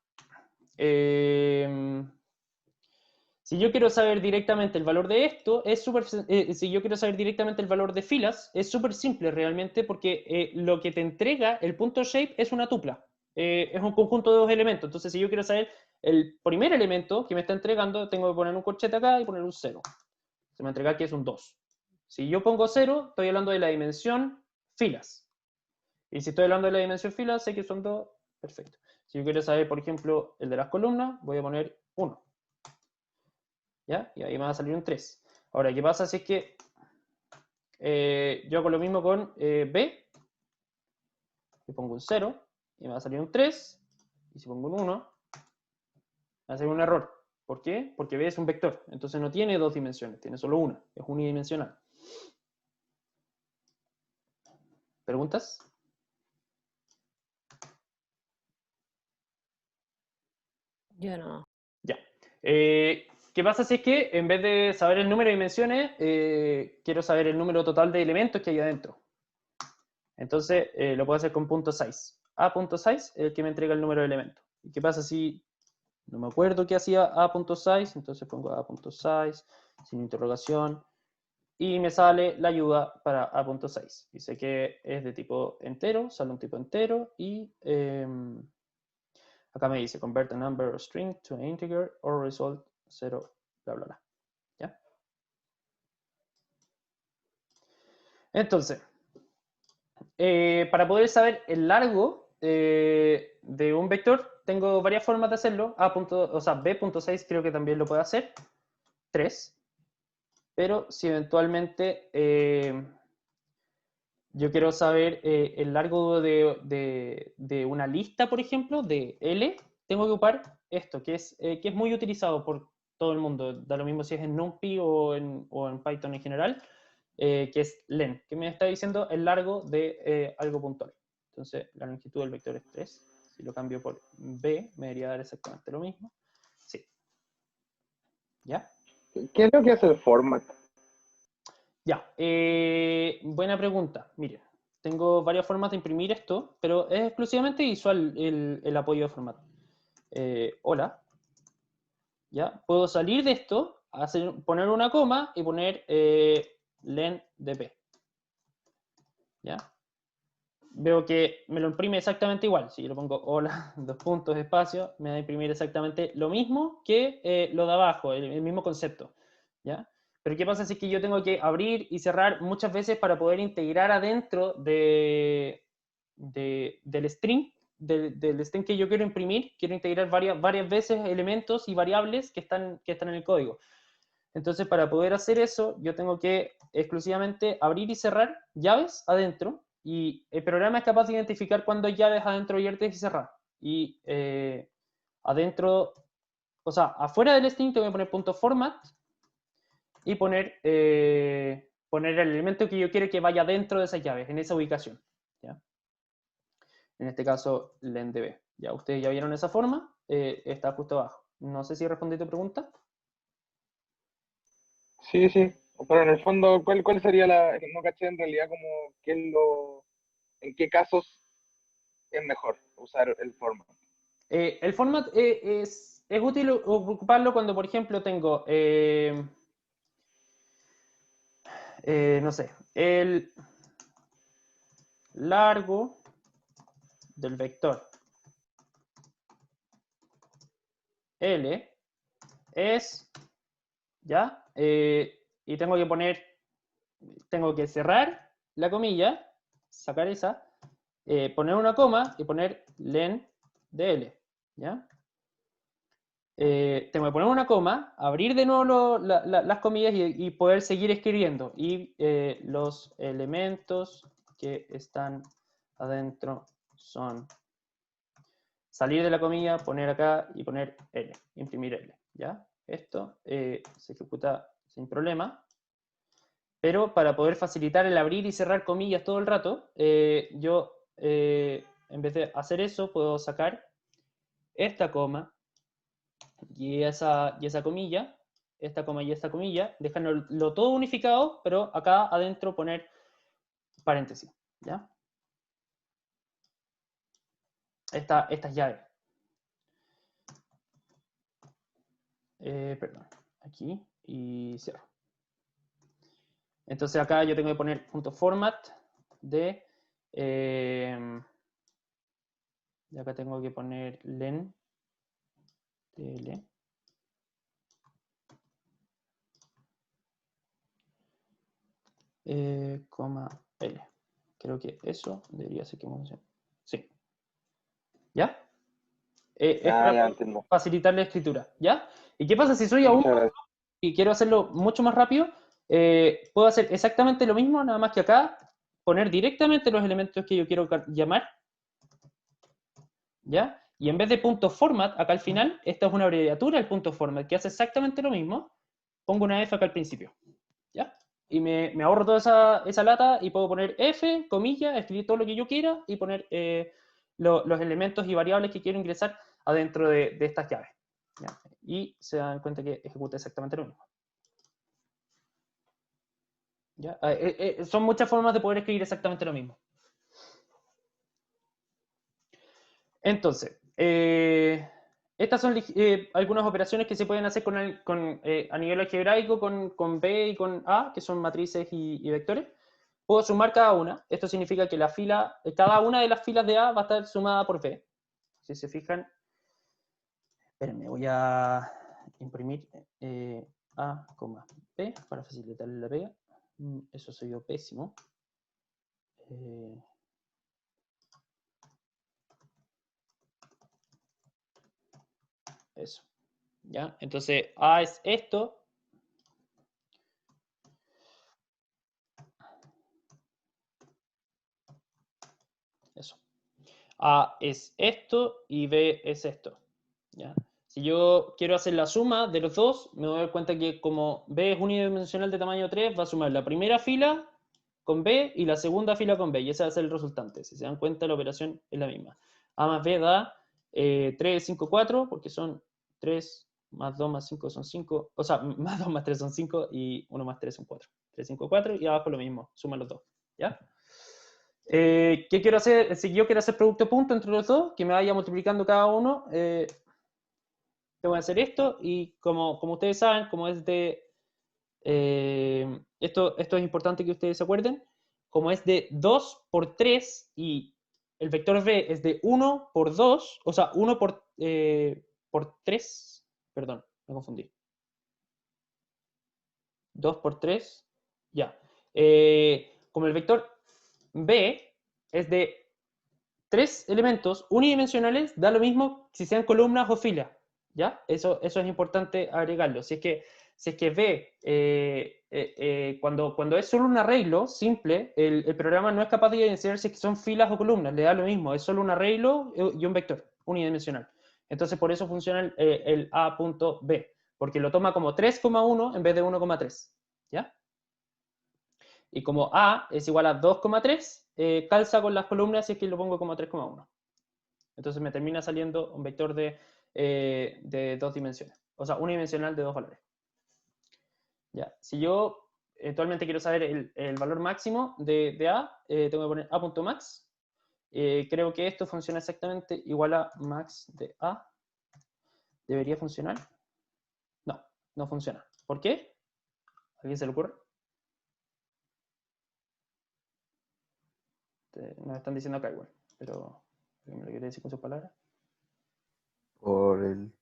Si yo quiero saber directamente el valor de esto, si yo quiero saber directamente el valor de filas, es súper simple realmente porque lo que te entrega el punto .shape es una tupla. Es un conjunto de dos elementos. Entonces, si yo quiero saber el primer elemento que me está entregando, tengo que poner un corchete acá y poner un 0. Se me entrega que es un 2. Si yo pongo 0, estoy hablando de la dimensión filas. Y si estoy hablando de la dimensión filas, sé que son 2. Perfecto. Si yo quiero saber, por ejemplo, el de las columnas, voy a poner 1. ¿Ya? Y ahí me va a salir un 3. Ahora, ¿qué pasa si es que yo hago lo mismo con B? Le pongo un 0 y me va a salir un 3. Y si pongo un 1, me va a salir un error. ¿Por qué? Porque B es un vector. Entonces no tiene dos dimensiones, tiene solo una. Es unidimensional. ¿Preguntas? Yo no. Ya. ¿Qué pasa si es que en vez de saber el número de dimensiones, quiero saber el número total de elementos que hay adentro? Entonces lo puedo hacer con punto size. A.size es el que me entrega el número de elementos. ¿Y qué pasa si no me acuerdo qué hacía A.size? Entonces pongo A.size, sin interrogación, y me sale la ayuda para A.size. Dice que es de tipo entero, sale un tipo entero, y acá me dice convert a number or string to an integer or result 0, bla, bla, bla. ¿Ya? Entonces, para poder saber el largo de un vector, tengo varias formas de hacerlo. B.6 creo que también lo puede hacer. 3. Pero si eventualmente yo quiero saber el largo de una lista, por ejemplo, de L, tengo que ocupar esto, que es muy utilizado por todo el mundo. Da lo mismo si es en NumPy o en Python en general. Que es len, que me está diciendo el largo de algo puntual. Entonces, la longitud del vector es 3. Si lo cambio por b, me debería dar exactamente lo mismo. Sí. ¿Ya? ¿Qué es lo que hace el format? Ya. Buena pregunta. Miren, tengo varias formas de imprimir esto, pero es exclusivamente visual el apoyo de formato. Hola. ¿Ya? Puedo salir de esto, poner una coma y poner len de p. ¿Ya? Veo que me lo imprime exactamente igual. Si yo le pongo hola, 2 puntos, espacio, me va a imprimir exactamente lo mismo que lo de abajo, el mismo concepto. ¿Ya? Pero ¿qué pasa si es que yo tengo que abrir y cerrar muchas veces para poder integrar adentro del string, del string que yo quiero imprimir? Quiero integrar varias veces elementos y variables que están en el código. Entonces, para poder hacer eso, yo tengo que exclusivamente abrir y cerrar llaves adentro, y el programa es capaz de identificar cuándo hay llaves adentro abiertas y cerradas. Y adentro, o sea, afuera del string tengo que poner punto .format y poner el elemento que yo quiero que vaya dentro de esas llaves, en esa ubicación. ¿Ya? En este caso, lendb. Ya, ustedes ya vieron esa forma, está justo abajo. No sé si respondí tu pregunta. Sí, sí. Pero en el fondo, ¿cuál sería no caché en realidad como en qué casos es mejor usar el format? El format es útil ocuparlo cuando, por ejemplo, tengo, no sé, el largo del vector L es, ¿ya? Y tengo que cerrar la comilla, sacar esa, poner una coma y poner len de L, ¿ya? Tengo que poner una coma, abrir de nuevo las comillas y poder seguir escribiendo. Y los elementos que están adentro son salir de la comilla, poner acá y poner L, imprimir L. ¿Ya? Esto se ejecuta sin problema. Pero para poder facilitar el abrir y cerrar comillas todo el rato, yo en vez de hacer eso, puedo sacar esta coma y esa comilla, esta coma y esta comilla, dejándolo todo unificado, pero acá adentro poner paréntesis, ¿ya? Estas llaves. Perdón, aquí y cierro. Entonces acá yo tengo que poner punto .format de, y acá tengo que poner len tl. Coma L. Creo que eso debería ser que funcione. Sí. ¿Ya? Es para Ya entiendo. facilitar la escritura. ¿Ya? ¿Y qué pasa si soy aún Muchas gracias. y quiero hacerlo mucho más rápido? Puedo hacer exactamente lo mismo, nada más que acá poner directamente los elementos que yo quiero llamar. ¿Ya? Y en vez de punto .format, acá al final, esta es una abreviatura, el punto .format, que hace exactamente lo mismo. Pongo una F acá al principio. ¿Ya? Y me ahorro toda esa lata y puedo poner F, comilla, escribir todo lo que yo quiera y poner los elementos y variables que quiero ingresar adentro de estas llaves. ¿ya? Y se dan cuenta que ejecuta exactamente lo mismo. ¿Ya? Son muchas formas de poder escribir exactamente lo mismo. Entonces, estas son algunas operaciones que se pueden hacer a nivel algebraico con B y con A, que son matrices y vectores. Puedo sumar cada una. Esto significa que cada una de las filas de A va a estar sumada por B. Si se fijan, espérenme, voy a imprimir A, B para facilitarle la pega. Eso soy yo pésimo. Eso. ¿Ya? Entonces, A es esto. Eso. A es esto y B es esto. ¿Ya? Si yo quiero hacer la suma de los dos, me doy cuenta que como B es unidimensional de tamaño 3, va a sumar la primera fila con B y la segunda fila con B, y ese va a ser el resultante. Si se dan cuenta, la operación es la misma. A más B da 3, 5, 4, porque son 3 más 2 más 5 son 5, o sea, más 2 más 3 son 5 y 1 más 3 son 4. 3, 5, 4 y abajo lo mismo, suman los dos. ¿Ya? ¿Qué quiero hacer? Si yo quiero hacer producto punto entre los dos, que me vaya multiplicando cada uno, tengo que hacer esto, y como ustedes saben, como es de... esto es importante que ustedes se acuerden, como es de 2 por 3 y el vector b es de 1 por 2, o sea, 1 por 3, perdón, me confundí. 2 por 3, ya. Como el vector b es de 3 elementos unidimensionales, da lo mismo si sean columnas o filas, ¿ya? Eso es importante agregarlo. Si es que B, cuando es solo un arreglo simple, el programa no es capaz de identificar si es que son filas o columnas, le da lo mismo, es solo un arreglo y un vector unidimensional. Entonces por eso funciona el A.B, porque lo toma como 3,1 en vez de 1,3, ¿ya? Y como A es igual a 2,3, calza con las columnas si es que lo pongo como 3,1. Entonces me termina saliendo un vector de 2 dimensiones. O sea, unidimensional de 2 valores. Ya. Si yo eventualmente quiero saber el valor máximo de A, tengo que poner A.max. Creo que esto funciona exactamente igual a max de A. ¿Debería funcionar? No, no funciona. ¿Por qué? ¿A alguien se le ocurre? Nos están diciendo acá igual, pero ¿me lo quiere decir con sus palabras? Por el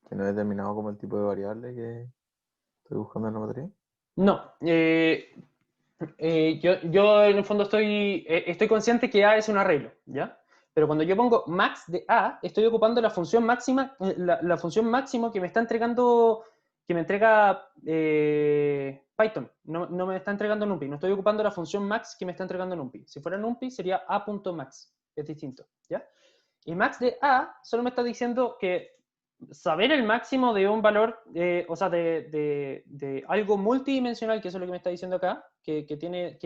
que no he determinado como el tipo de variable que estoy buscando en la matriz. No, yo en el fondo estoy consciente que A es un arreglo, ¿ya? Pero cuando yo pongo max de A, estoy ocupando la función máxima, la función máximo que me está entregando, que me entrega Python. No me está entregando NumPy, no estoy ocupando la función max que me está entregando NumPy. Si fuera NumPy sería A.max, es distinto, ¿ya? Y max de A solo me está diciendo que saber el máximo de un valor, o sea, de algo multidimensional, que eso es lo que me está diciendo acá, que tiene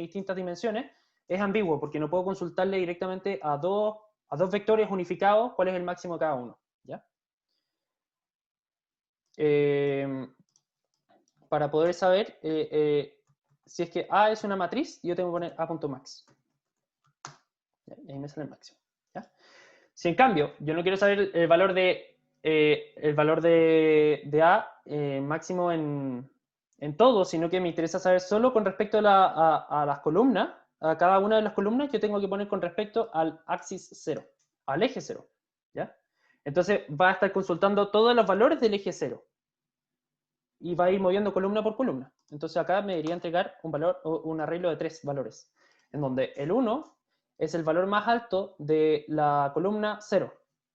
distintas dimensiones, es ambiguo, porque no puedo consultarle directamente a dos vectores unificados cuál es el máximo de cada uno, ¿ya? Para poder saber si es que A es una matriz, yo tengo que poner A.max. Y ahí me sale el máximo, ¿ya? Si en cambio yo no quiero saber el valor de A máximo en todo, sino que me interesa saber solo con respecto a las columnas, a cada una de las columnas, yo tengo que poner con respecto al axis 0, al eje 0, ¿ya? Entonces va a estar consultando todos los valores del eje 0 y va a ir moviendo columna por columna. Entonces acá me debería entregar un arreglo de 3 valores, en donde el 1 es el valor más alto de la columna 0,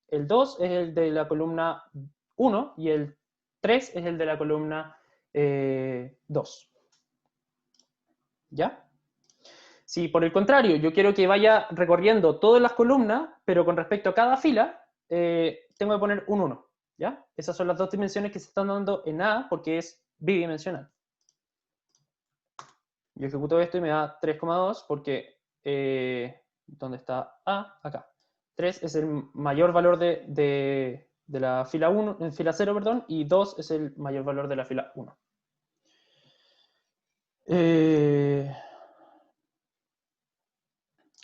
el 2 es el de la columna 1 y el 3 es el de la columna 2. ¿Ya? Si por el contrario yo quiero que vaya recorriendo todas las columnas, pero con respecto a cada fila, tengo que poner un 1. ¿Ya? Esas son las dos dimensiones que se están dando en A porque es bidimensional. Yo ejecuto esto y me da 3,2 porque ¿dónde está A? Acá. 3 es el mayor valor de de la fila 1, en fila 0, perdón, y 2 es el mayor valor de la fila 1.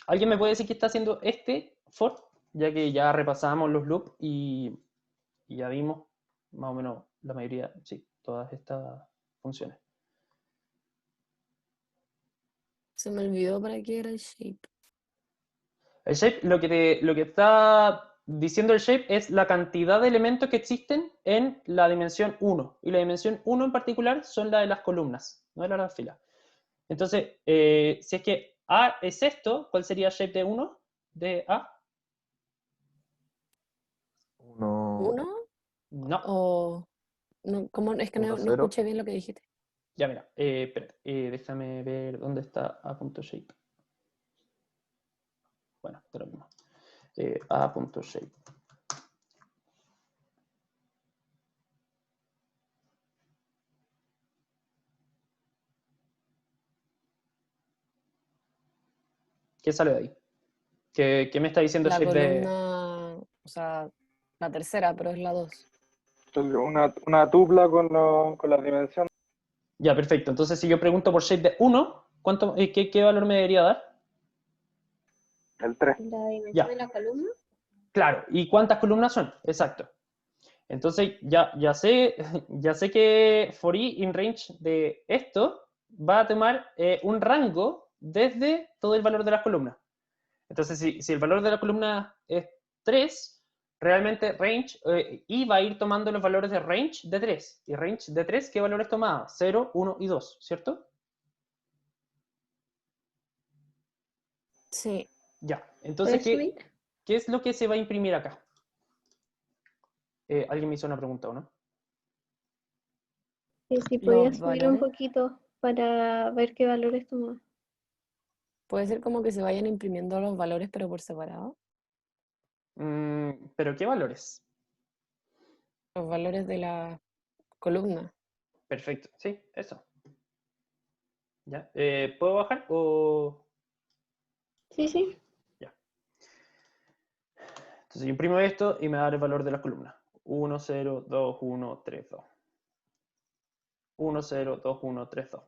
¿Alguien me puede decir qué está haciendo este for? Ya que ya repasamos los loops y ya vimos más o menos la mayoría, sí, todas estas funciones. Se me olvidó para qué era el shape. El shape, lo que está diciendo el shape es la cantidad de elementos que existen en la dimensión 1. Y la dimensión 1 en particular son las de las columnas, no de las filas. Entonces, si es que A es esto, ¿cuál sería el shape de 1 de A? Uno, ¿Uno? No. O no, ¿cómo? Es que no 1, 0. escuché bien lo que dijiste. Ya mira, espérate, déjame ver dónde está A.shape. Bueno, de lo mismo. A.shape. ¿Qué sale de ahí? ¿Qué me está diciendo La shape de...? columna, o sea, la tercera, pero es la 2. Una tupla con las dimensiones. Ya, perfecto. Entonces, si yo pregunto por shape de 1, ¿qué valor me debería dar? El 3. La dimensión Ya, de la columna. claro. ¿Y cuántas columnas son? Exacto. Entonces, ya sé que for i in range de esto va a tomar un rango desde todo el valor de las columnas. Entonces, si el valor de la columna es 3, realmente range, i va a ir tomando los valores de range de 3. ¿Y range de 3 qué valores tomaba? 0, 1 y 2, ¿cierto? Sí. Ya. Entonces, ¿Puedes subir? ¿qué es lo que se va a imprimir acá? ¿Alguien me hizo una pregunta o no? Y si Los podías subir un valores. poquito para ver qué valores tomó. Puede ser como que se vayan imprimiendo los valores, pero por separado. ¿Pero qué valores? Los valores de la columna. Perfecto, sí, eso. ¿Ya? ¿Puedo bajar o...? Sí, sí. Ya. Entonces yo imprimo esto y me da el valor de las columnas. 1, 0, 2, 1, 3, 2. 1, 0, 2, 1, 3, 2.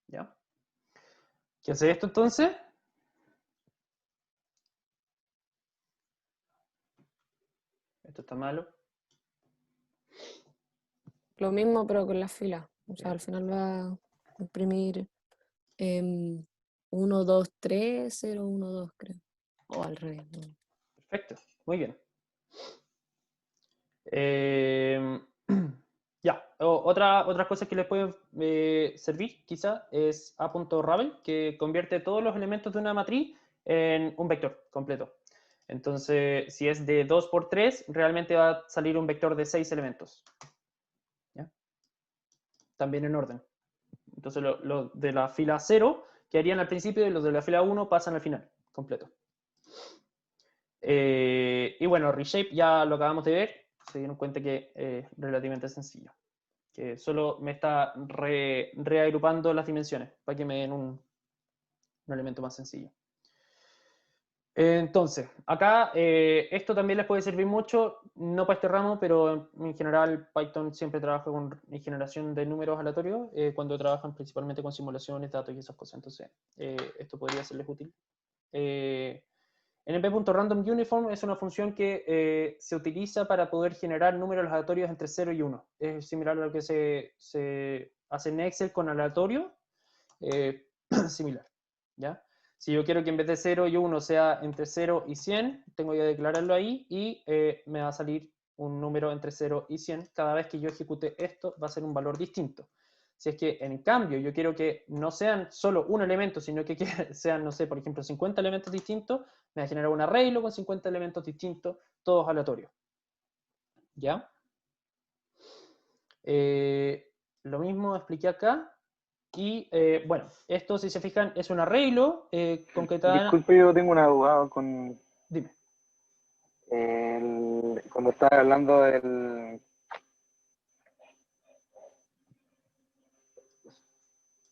¿Ya? ¿Qué hace esto entonces? Esto está malo. Lo mismo, pero con las filas. O sea, Ya. al final va a imprimir 1, 2, 3, 0, 1, 2, creo. O al revés. ¿No? Perfecto, muy bien. Ya, otras cosas que les pueden servir quizá es A.Ravel, que convierte todos los elementos de una matriz en un vector completo. Entonces, si es de 2 por 3, realmente va a salir un vector de 6 elementos. ¿Ya? También en orden. Entonces, los de la fila 0 quedarían al principio y los de la fila 1 pasan al final, completo. Y bueno, reshape ya lo acabamos de ver, se dieron cuenta que es relativamente sencillo, que solo me está reagrupando las dimensiones para que me den un elemento más sencillo. Entonces, acá esto también les puede servir mucho, no para este ramo, pero en general Python siempre trabaja con generación de números aleatorios, cuando trabajan principalmente con simulaciones, datos y esas cosas. Entonces, esto podría serles útil. NP.randomUniform es una función que se utiliza para poder generar números aleatorios entre 0 y 1. Es similar a lo que se hace en Excel con aleatorio, similar, ¿ya? Si yo quiero que en vez de 0 y 1 sea entre 0 y 100, tengo que declararlo ahí y me va a salir un número entre 0 y 100. Cada vez que yo ejecute esto va a ser un valor distinto. Si es que en cambio yo quiero que no sean solo un elemento, sino que sean, no sé, por ejemplo, 50 elementos distintos, me va a generar un arreglo con 50 elementos distintos, todos aleatorios. ¿Ya? Lo mismo expliqué acá. Y bueno, esto, si se fijan, es un arreglo con que Disculpe, yo tengo una duda con Dime. cuando estaba hablando del...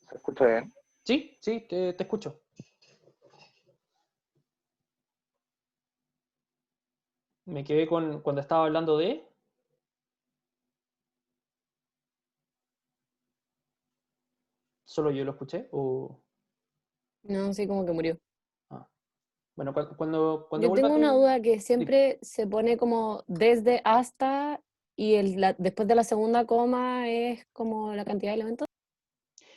¿Se escucha bien? Sí, sí, te escucho. Me quedé con cuando estaba hablando de... ¿Solo yo lo escuché? O... No sé, como que murió. Ah. Bueno, cuando Yo vuelva tengo una tu... duda que Dime. siempre se pone como desde hasta y después de la segunda coma es como la cantidad de elementos.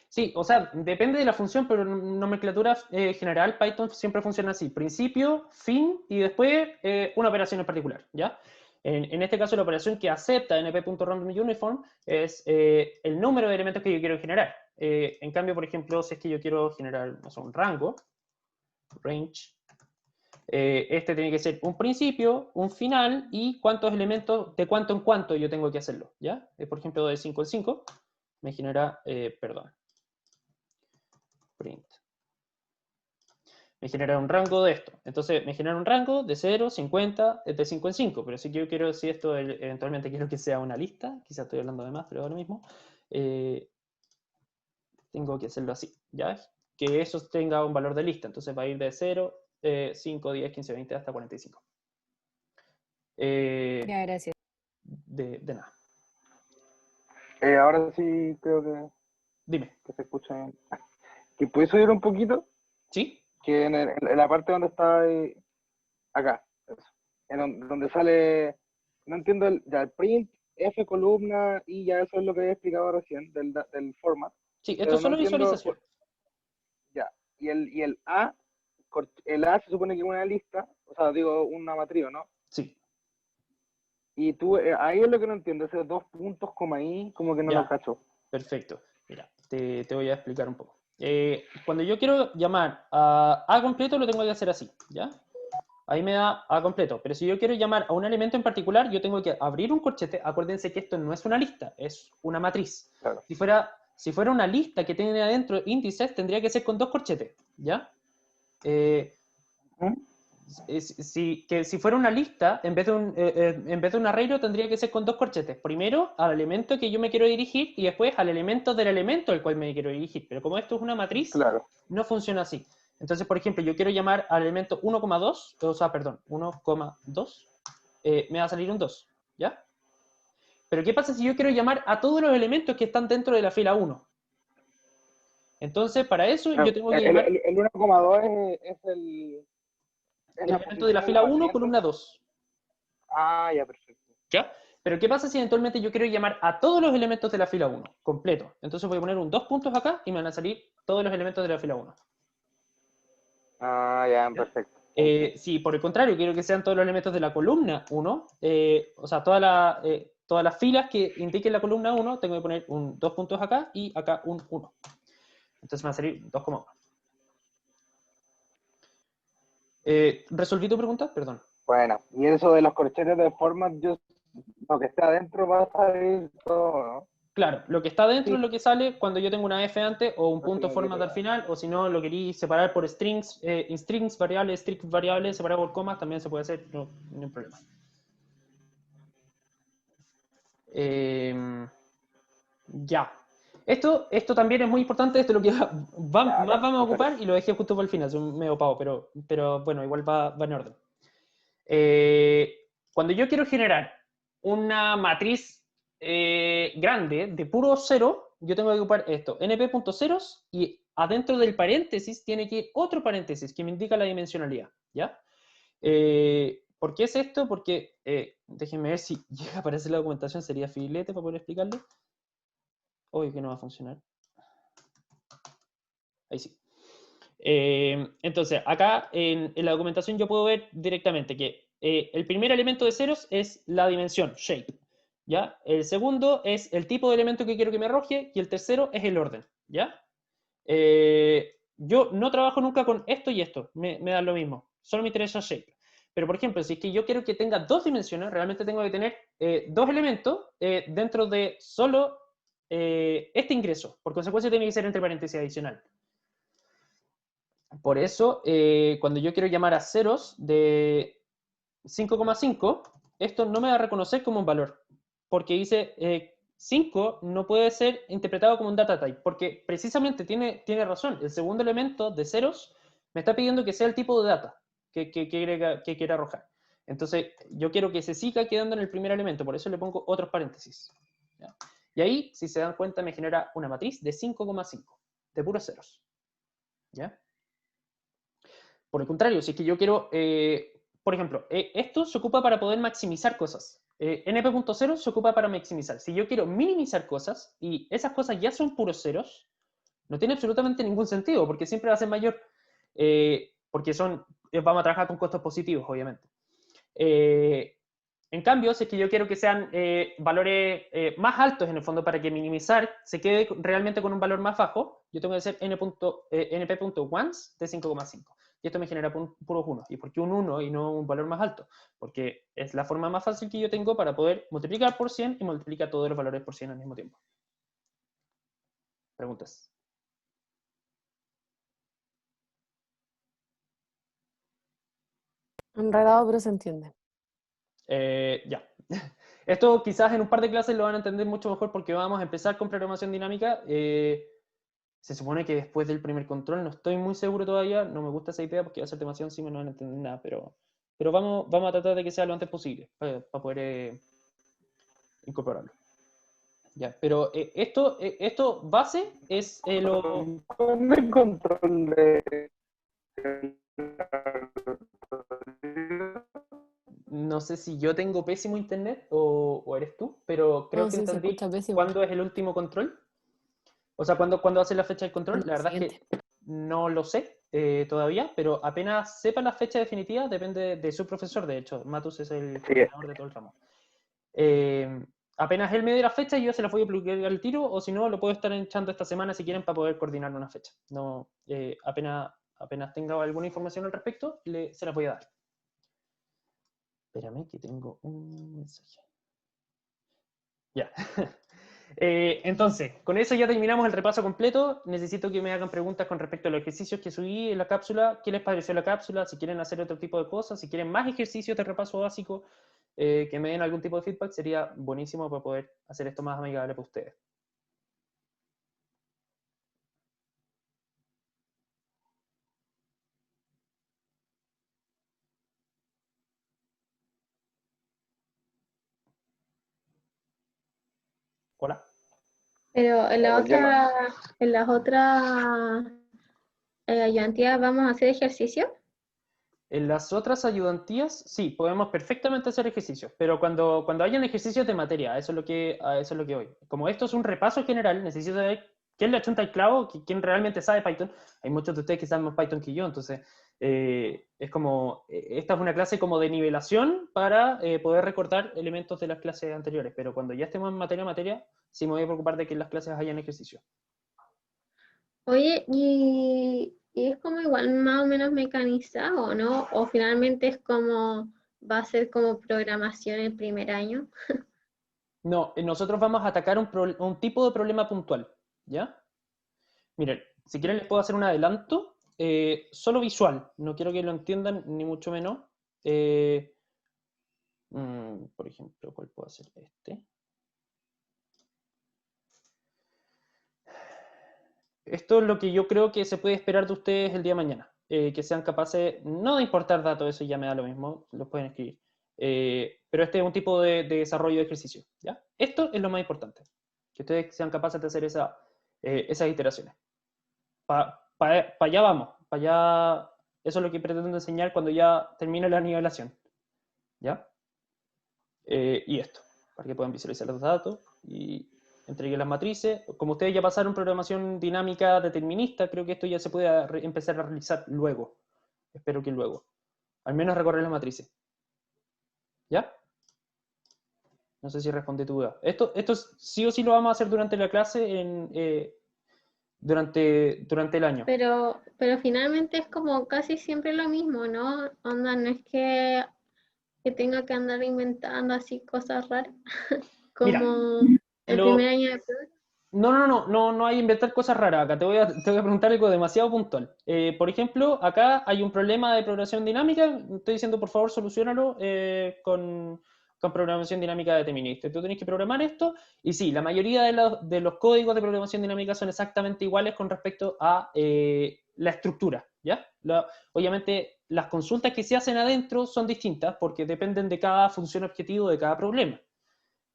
Sí, o sea, depende de la función, pero en nomenclatura general Python siempre funciona así. Principio, fin y después una operación en particular, ¿ya? En este caso, la operación que acepta np.randomUniform es el número de elementos que yo quiero generar. En cambio, por ejemplo, si es que yo quiero generar, no sé, un rango, range, este tiene que ser un principio, un final y cuántos elementos, de cuánto en cuánto yo tengo que hacerlo, ¿ya? Por ejemplo, de 5 en 5 me genera, perdón, print. Me genera un rango de esto. Entonces, me genera un rango de 0, 50, de 5 en 5. Pero si yo quiero, si esto eventualmente quiero que sea una lista, quizás estoy hablando de más, pero ahora mismo, tengo que hacerlo así, ¿ya? Que eso tenga un valor de lista. Entonces va a ir de 0, 5, 10, 15, 20 hasta 45. Ya, gracias. De nada. Ahora sí creo que Dime. se escucha bien. ¿Que puedes subir un poquito? ¿Sí? Que en la parte donde está acá, eso. Donde sale, no entiendo, ya el print, F columna, y ya eso es lo que he explicado recién, del format, Sí, esto pero es no solo entiendo, visualización. ya, y el A se supone que es una lista, o sea, digo, una matriz, ¿no? Sí. Y tú, ahí es lo que no entiendo, esos dos puntos, coma ahí, como que no lo Ya. cacho. Perfecto. Mira, te voy a explicar un poco. Cuando yo quiero llamar a completo, lo tengo que hacer así, ¿ya? Ahí me da a completo. Pero si yo quiero llamar a un elemento en particular, yo tengo que abrir un corchete. Acuérdense que esto no es una lista, es una matriz. Claro. Si fuera una lista que tiene adentro índices, tendría que ser con dos corchetes, ¿ya? ¿Mm? Si fuera una lista, en vez de un arreglo, tendría que ser con dos corchetes. Primero al elemento que yo me quiero dirigir y después al elemento del elemento al cual me quiero dirigir. Pero como esto es una matriz, Claro. no funciona así. Entonces, por ejemplo, yo quiero llamar al elemento 1,2, o sea, perdón, 1,2, me va a salir un 2, ¿ya? Pero ¿qué pasa si yo quiero llamar a todos los elementos que están dentro de la fila 1? Entonces, para eso yo tengo que llamar El 1,2 es el la elemento de la posición en fila la 1, matriz, columna entonces. 2. Ah, ya, perfecto. ¿Ya? Pero ¿qué pasa si eventualmente yo quiero llamar a todos los elementos de la fila 1, completo? Entonces voy a poner un 2 puntos acá y me van a salir todos los elementos de la fila 1. Ah, ya, ¿Ya? perfecto. Si por el contrario quiero que sean todos los elementos de la columna 1, o sea, todas las filas que indiquen la columna 1, tengo que poner un 2 puntos acá y acá un 1. Entonces me va a salir 2,1. ¿Resolví tu pregunta? Perdón. Bueno, y eso de los corchetes de format, lo que está adentro va a salir todo, ¿no? Claro, lo que está dentro Sí, es lo que sale cuando yo tengo una F antes o un lo punto tengo que format al pegar. final, o si no, lo queréis separar por strings, strings variables, strict variables, separado por comas, también se puede hacer, no hay problema. Ya. Esto también es muy importante, esto es lo que Ya, más acá, vamos a me ocupar parece. y lo dejé justo para el final, soy medio pavo, pero bueno, igual va en orden. Cuando yo quiero generar una matriz grande de puro cero, yo tengo que ocupar esto, np.ceros, y adentro del paréntesis tiene que ir otro paréntesis que me indica la dimensionalidad, ¿ya? ¿Por qué es esto? Porque, déjenme ver si llega a aparecer la documentación, sería filete para poder explicarlo. Obvio que no va a funcionar. Ahí sí. Entonces, acá en la documentación yo puedo ver directamente que el primer elemento de ceros es la dimensión, shape, ¿ya? El segundo es el tipo de elemento que quiero que me arroje y el tercero es el orden, ¿ya? Yo no trabajo nunca con esto y esto, me da lo mismo, solo me interesa shape. Pero, por ejemplo, si es que yo quiero que tenga dos dimensiones, realmente tengo que tener dos elementos dentro de solo este ingreso. Por consecuencia, tiene que ser entre paréntesis adicional. Por eso, cuando yo quiero llamar a ceros de 5,5, esto no me va a reconocer como un valor, porque dice 5 no puede ser interpretado como un data type, porque precisamente tiene razón, el segundo elemento de ceros me está pidiendo que sea el tipo de data que quiere arrojar. Entonces, yo quiero que se siga quedando en el primer elemento, por eso le pongo otros paréntesis. ¿Ya? Y ahí, si se dan cuenta, me genera una matriz de 5,5. de puros ceros. ¿Ya? Por el contrario, si es que yo quiero, por ejemplo, esto se ocupa para poder maximizar cosas. np.0 se ocupa para maximizar. Si yo quiero minimizar cosas y esas cosas ya son puros ceros, no tiene absolutamente ningún sentido, porque siempre va a ser mayor, porque vamos a trabajar con costos positivos, obviamente. En cambio, si es que yo quiero que sean valores más altos en el fondo para que minimizar se quede realmente con un valor más bajo, yo tengo que hacer np.ones de 5,5. Y esto me genera puros 1. ¿Y por qué un 1 y no un valor más alto? Porque es la forma más fácil que yo tengo para poder multiplicar por 100 y multiplicar todos los valores por 100 al mismo tiempo. ¿Preguntas? Enredado, pero se entiende. Ya. Esto quizás en un par de clases lo van a entender mucho mejor porque vamos a empezar con programación dinámica. Se supone que después del primer control, no estoy muy seguro todavía, no me gusta esa idea porque va a ser demasiado encima y no van a entender nada, pero vamos a tratar de que sea lo antes posible para poder incorporarlo. Ya, pero esto base es lo... ¿Dónde el control de... No sé si yo tengo pésimo internet o eres tú, pero creo No, que sí, se entendí escucha pésimo. cuándo es el último control. O sea, ¿cuándo hace la fecha del control? La verdad es Siguiente. que no lo sé todavía, pero apenas sepa la fecha definitiva, depende de su profesor, de hecho. Matus es el coordinador de todo el ramo. Apenas él me dé la fecha, yo se la voy a publicar al tiro, o si no, lo puedo estar echando esta semana si quieren para poder coordinar una fecha. No, apenas tenga alguna información al respecto, se la voy a dar. Espérame que tengo un mensaje. Ya. Entonces, con eso ya terminamos el repaso completo. Necesito que me hagan preguntas con respecto a los ejercicios que subí en la cápsula. ¿Qué les pareció la cápsula? Si quieren hacer otro tipo de cosas, si quieren más ejercicios de repaso básico, que me den algún tipo de feedback, sería buenísimo para poder hacer esto más amigable para ustedes. Hola. Pero en Hola, las otras ayudantías vamos a hacer ejercicio. En las otras ayudantías, sí, podemos perfectamente hacer ejercicios, pero cuando hayan ejercicios de materia, a eso es lo que voy. Como esto es un repaso general, necesito saber quién le achunta el clavo, quién realmente sabe Python. Hay muchos de ustedes que saben más Python que yo, entonces es como, esta es una clase como de nivelación para poder recordar elementos de las clases anteriores, pero cuando ya estemos en materia, sí me voy a preocupar de que en las clases hayan ejercicios. Oye, y es como igual más o menos mecanizado, ¿no? O finalmente es como, va a ser como programación el primer año. No, nosotros vamos a atacar un tipo de problema puntual, ¿ya? Miren, si quieren les puedo hacer un adelanto, solo visual, no quiero que lo entiendan ni mucho menos. Por ejemplo, ¿cuál puedo hacer? Este. Esto es lo que yo creo que se puede esperar de ustedes el día de mañana, que sean capaces, no de importar datos, eso ya me da lo mismo, los pueden escribir. Pero este es un tipo de desarrollo de ejercicio, ¿ya? Esto es lo más importante, que ustedes sean capaces de hacer esas iteraciones. Para allá vamos, para allá, eso es lo que pretendo enseñar cuando ya termine la nivelación, ¿ya? Y esto, para que puedan visualizar los datos y entreguen las matrices. Como ustedes ya pasaron programación dinámica determinista, creo que esto ya se puede empezar a realizar luego. Espero que luego. Al menos recorrer las matrices. ¿Ya? No sé si respondí tu duda. Esto sí o sí lo vamos a hacer durante la clase, durante el año. Pero finalmente es como casi siempre lo mismo, ¿no? Onda, no es que tenga que andar inventando así cosas raras, Mira, como el primer año de prueba. No hay inventar cosas raras acá. Te voy a preguntar algo demasiado puntual. Por ejemplo, acá hay un problema de programación dinámica. Estoy diciendo, por favor, solucionalo con programación dinámica determinista. Tú tienes que programar esto. Y sí, la mayoría de los códigos de programación dinámica son exactamente iguales con respecto a la estructura, ¿ya? Obviamente, las consultas que se hacen adentro son distintas porque dependen de cada función objetivo de cada problema.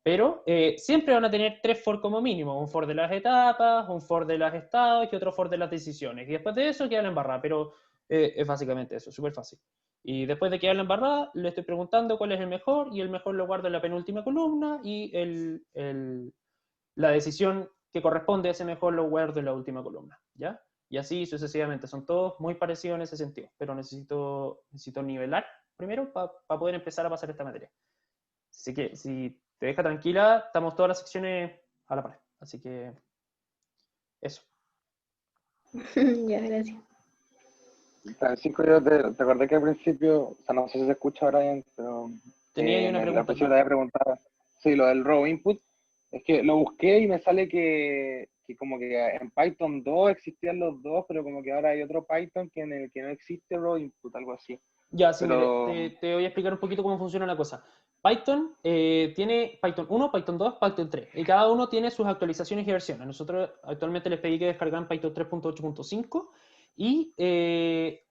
Pero siempre van a tener 3 for como mínimo, un for de las etapas, un for de los estados y otro for de las decisiones. Y después de eso queda la embarrada, pero es básicamente eso, súper fácil. Y después de quedar la embarrada, le estoy preguntando cuál es el mejor, y el mejor lo guardo en la penúltima columna, y la decisión que corresponde a ese mejor lo guardo en la última columna, ¿ya? Y así sucesivamente, son todos muy parecidos en ese sentido, pero necesito nivelar primero para poder empezar a pasar esta materia. Así que si te deja tranquila, estamos todas las secciones a la par, así que eso. Ya, gracias. Francisco, yo te acordé que al principio, o sea, no sé si se escucha ahora bien, pero Tenía ahí una al pregunta. principio te había preguntado, sí, lo del raw input, es que lo busqué y me sale que como que en Python 2 existían los dos, pero como que ahora hay otro Python en el que no existe raw input, algo así. Ya, sí, Pero, mire, te voy a explicar un poquito cómo funciona la cosa. Python tiene Python 1, Python 2, Python 3, y cada uno tiene sus actualizaciones y versiones. Nosotros actualmente les pedí que descargaran Python 3.8.5 y de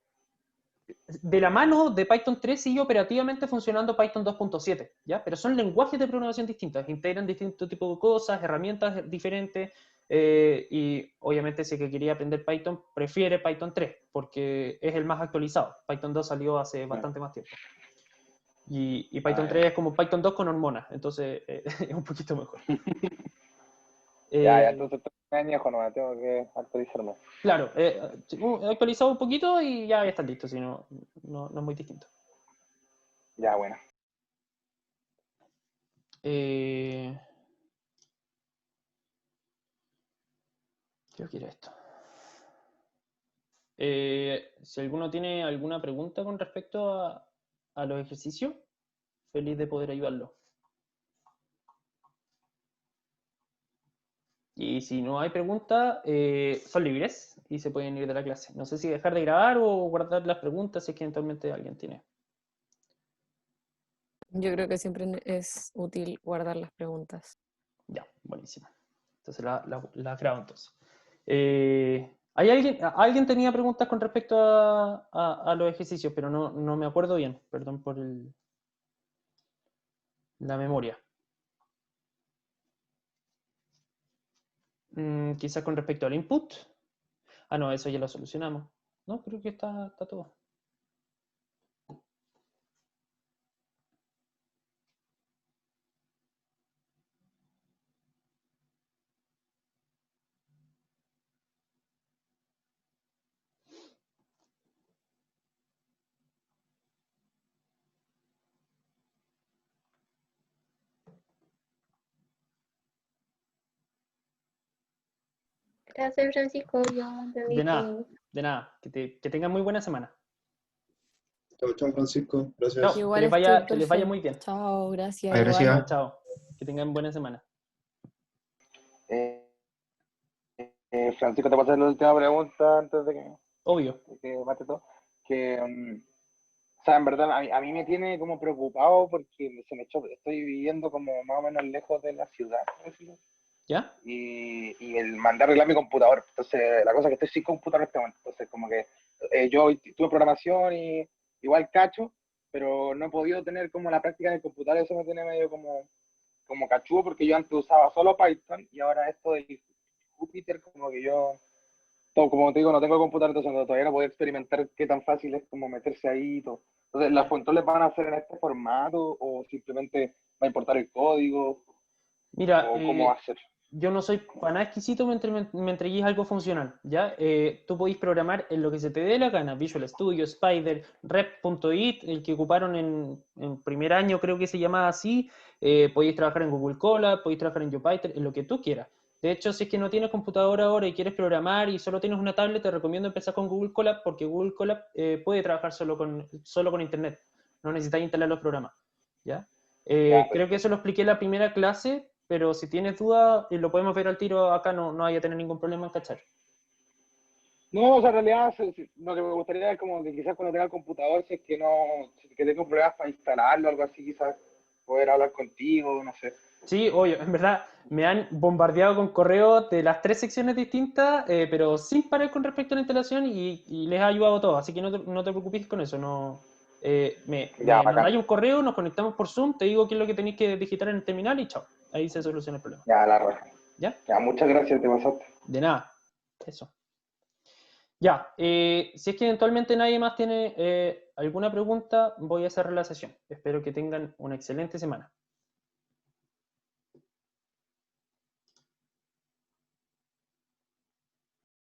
la mano de Python 3 sigue operativamente funcionando Python 2.7, ¿ya? Pero son lenguajes de programación distintos, integran distintos tipos de cosas, herramientas diferentes, y obviamente si que quería aprender Python, prefiere Python 3, porque es el más actualizado. Python 2 salió hace bastante más tiempo. Y Python 3 es como Python 2 con hormonas, entonces es un poquito mejor. ya, entonces estoy añejo, no, tengo que actualizarme. Claro, he actualizado un poquito y ya está listo, si no, no es muy distinto. Ya, bueno. Creo que era esto. Si alguno tiene alguna pregunta con respecto a los ejercicios, feliz de poder ayudarlo. Y si no hay pregunta, son libres y se pueden ir de la clase. No sé si dejar de grabar o guardar las preguntas si es que eventualmente alguien tiene. Yo creo que siempre es útil guardar las preguntas. Ya, buenísimo. Entonces la grabo entonces. ¿Hay alguien tenía preguntas con respecto a los ejercicios, pero no me acuerdo bien, perdón por la memoria. Quizás con respecto al input. Ah, no, eso ya lo solucionamos. No, creo que está todo. Gracias, Francisco. Yo entendí De nada, todo. de nada. Que tengan muy buena semana. Chao, chao, Francisco. Gracias. Chao, que Igual les vaya, estoy que les vaya perfecto. muy bien. Chao, gracias. Ay, Igual. gracias. Chao, chao. Que tengan buena semana. Francisco, te paso la última pregunta antes de Obvio. que mate todo. Que, o sea, en verdad, a mí me tiene como preocupado porque estoy viviendo como más o menos lejos de la ciudad, por decirlo. ¿Ya? Y el mandar a arreglar mi computador. Entonces, la cosa es que estoy sin computador en este momento. Entonces, como que yo tuve programación y igual cacho, pero no he podido tener como la práctica del computador. Eso me tiene medio como cachudo porque yo antes usaba solo Python y ahora esto de Jupyter, como que yo, todo, como te digo, no tengo computador, entonces todavía no puedo experimentar qué tan fácil es como meterse ahí y todo. Entonces, ¿las controles van a hacer en este formato o simplemente va a importar el código Mira, o cómo va a ser? yo no soy para nada exquisito me entregues algo funcional, ¿ya? Tú podéis programar en lo que se te dé la gana, Visual Studio, Spider, Rep.it, el que ocuparon en primer año, creo que se llamaba así, podéis trabajar en Google Colab, podéis trabajar en Jupyter, en lo que tú quieras. De hecho, si es que no tienes computadora ahora y quieres programar y solo tienes una tablet, te recomiendo empezar con Google Colab, porque Google Colab puede trabajar solo con Internet, no necesitas instalar los programas, ¿ya? Creo que eso lo expliqué en la primera clase, pero si tienes duda, lo podemos ver al tiro acá, no vaya a tener ningún problema en cachar. No, o sea, en realidad lo que me gustaría es como que quizás cuando tenga el computador, si es que no, si es que tengo problemas para instalarlo o algo así, quizás poder hablar contigo, no sé. Sí, obvio, en verdad me han bombardeado con correos de las 3 secciones distintas, pero sin parar con respecto a la instalación y les ha ayudado todo, así que no te preocupes con eso, no, me Ya, bacán. mandáis un correo, nos conectamos por Zoom, te digo qué es lo que tenéis que digitar en el terminal y chao. ahí se soluciona el problema. Ya, la raja. ¿Ya? Ya, muchas gracias, te pasaste. De nada. Eso. Ya, si es que eventualmente nadie más tiene alguna pregunta, voy a cerrar la sesión. Espero que tengan una excelente semana.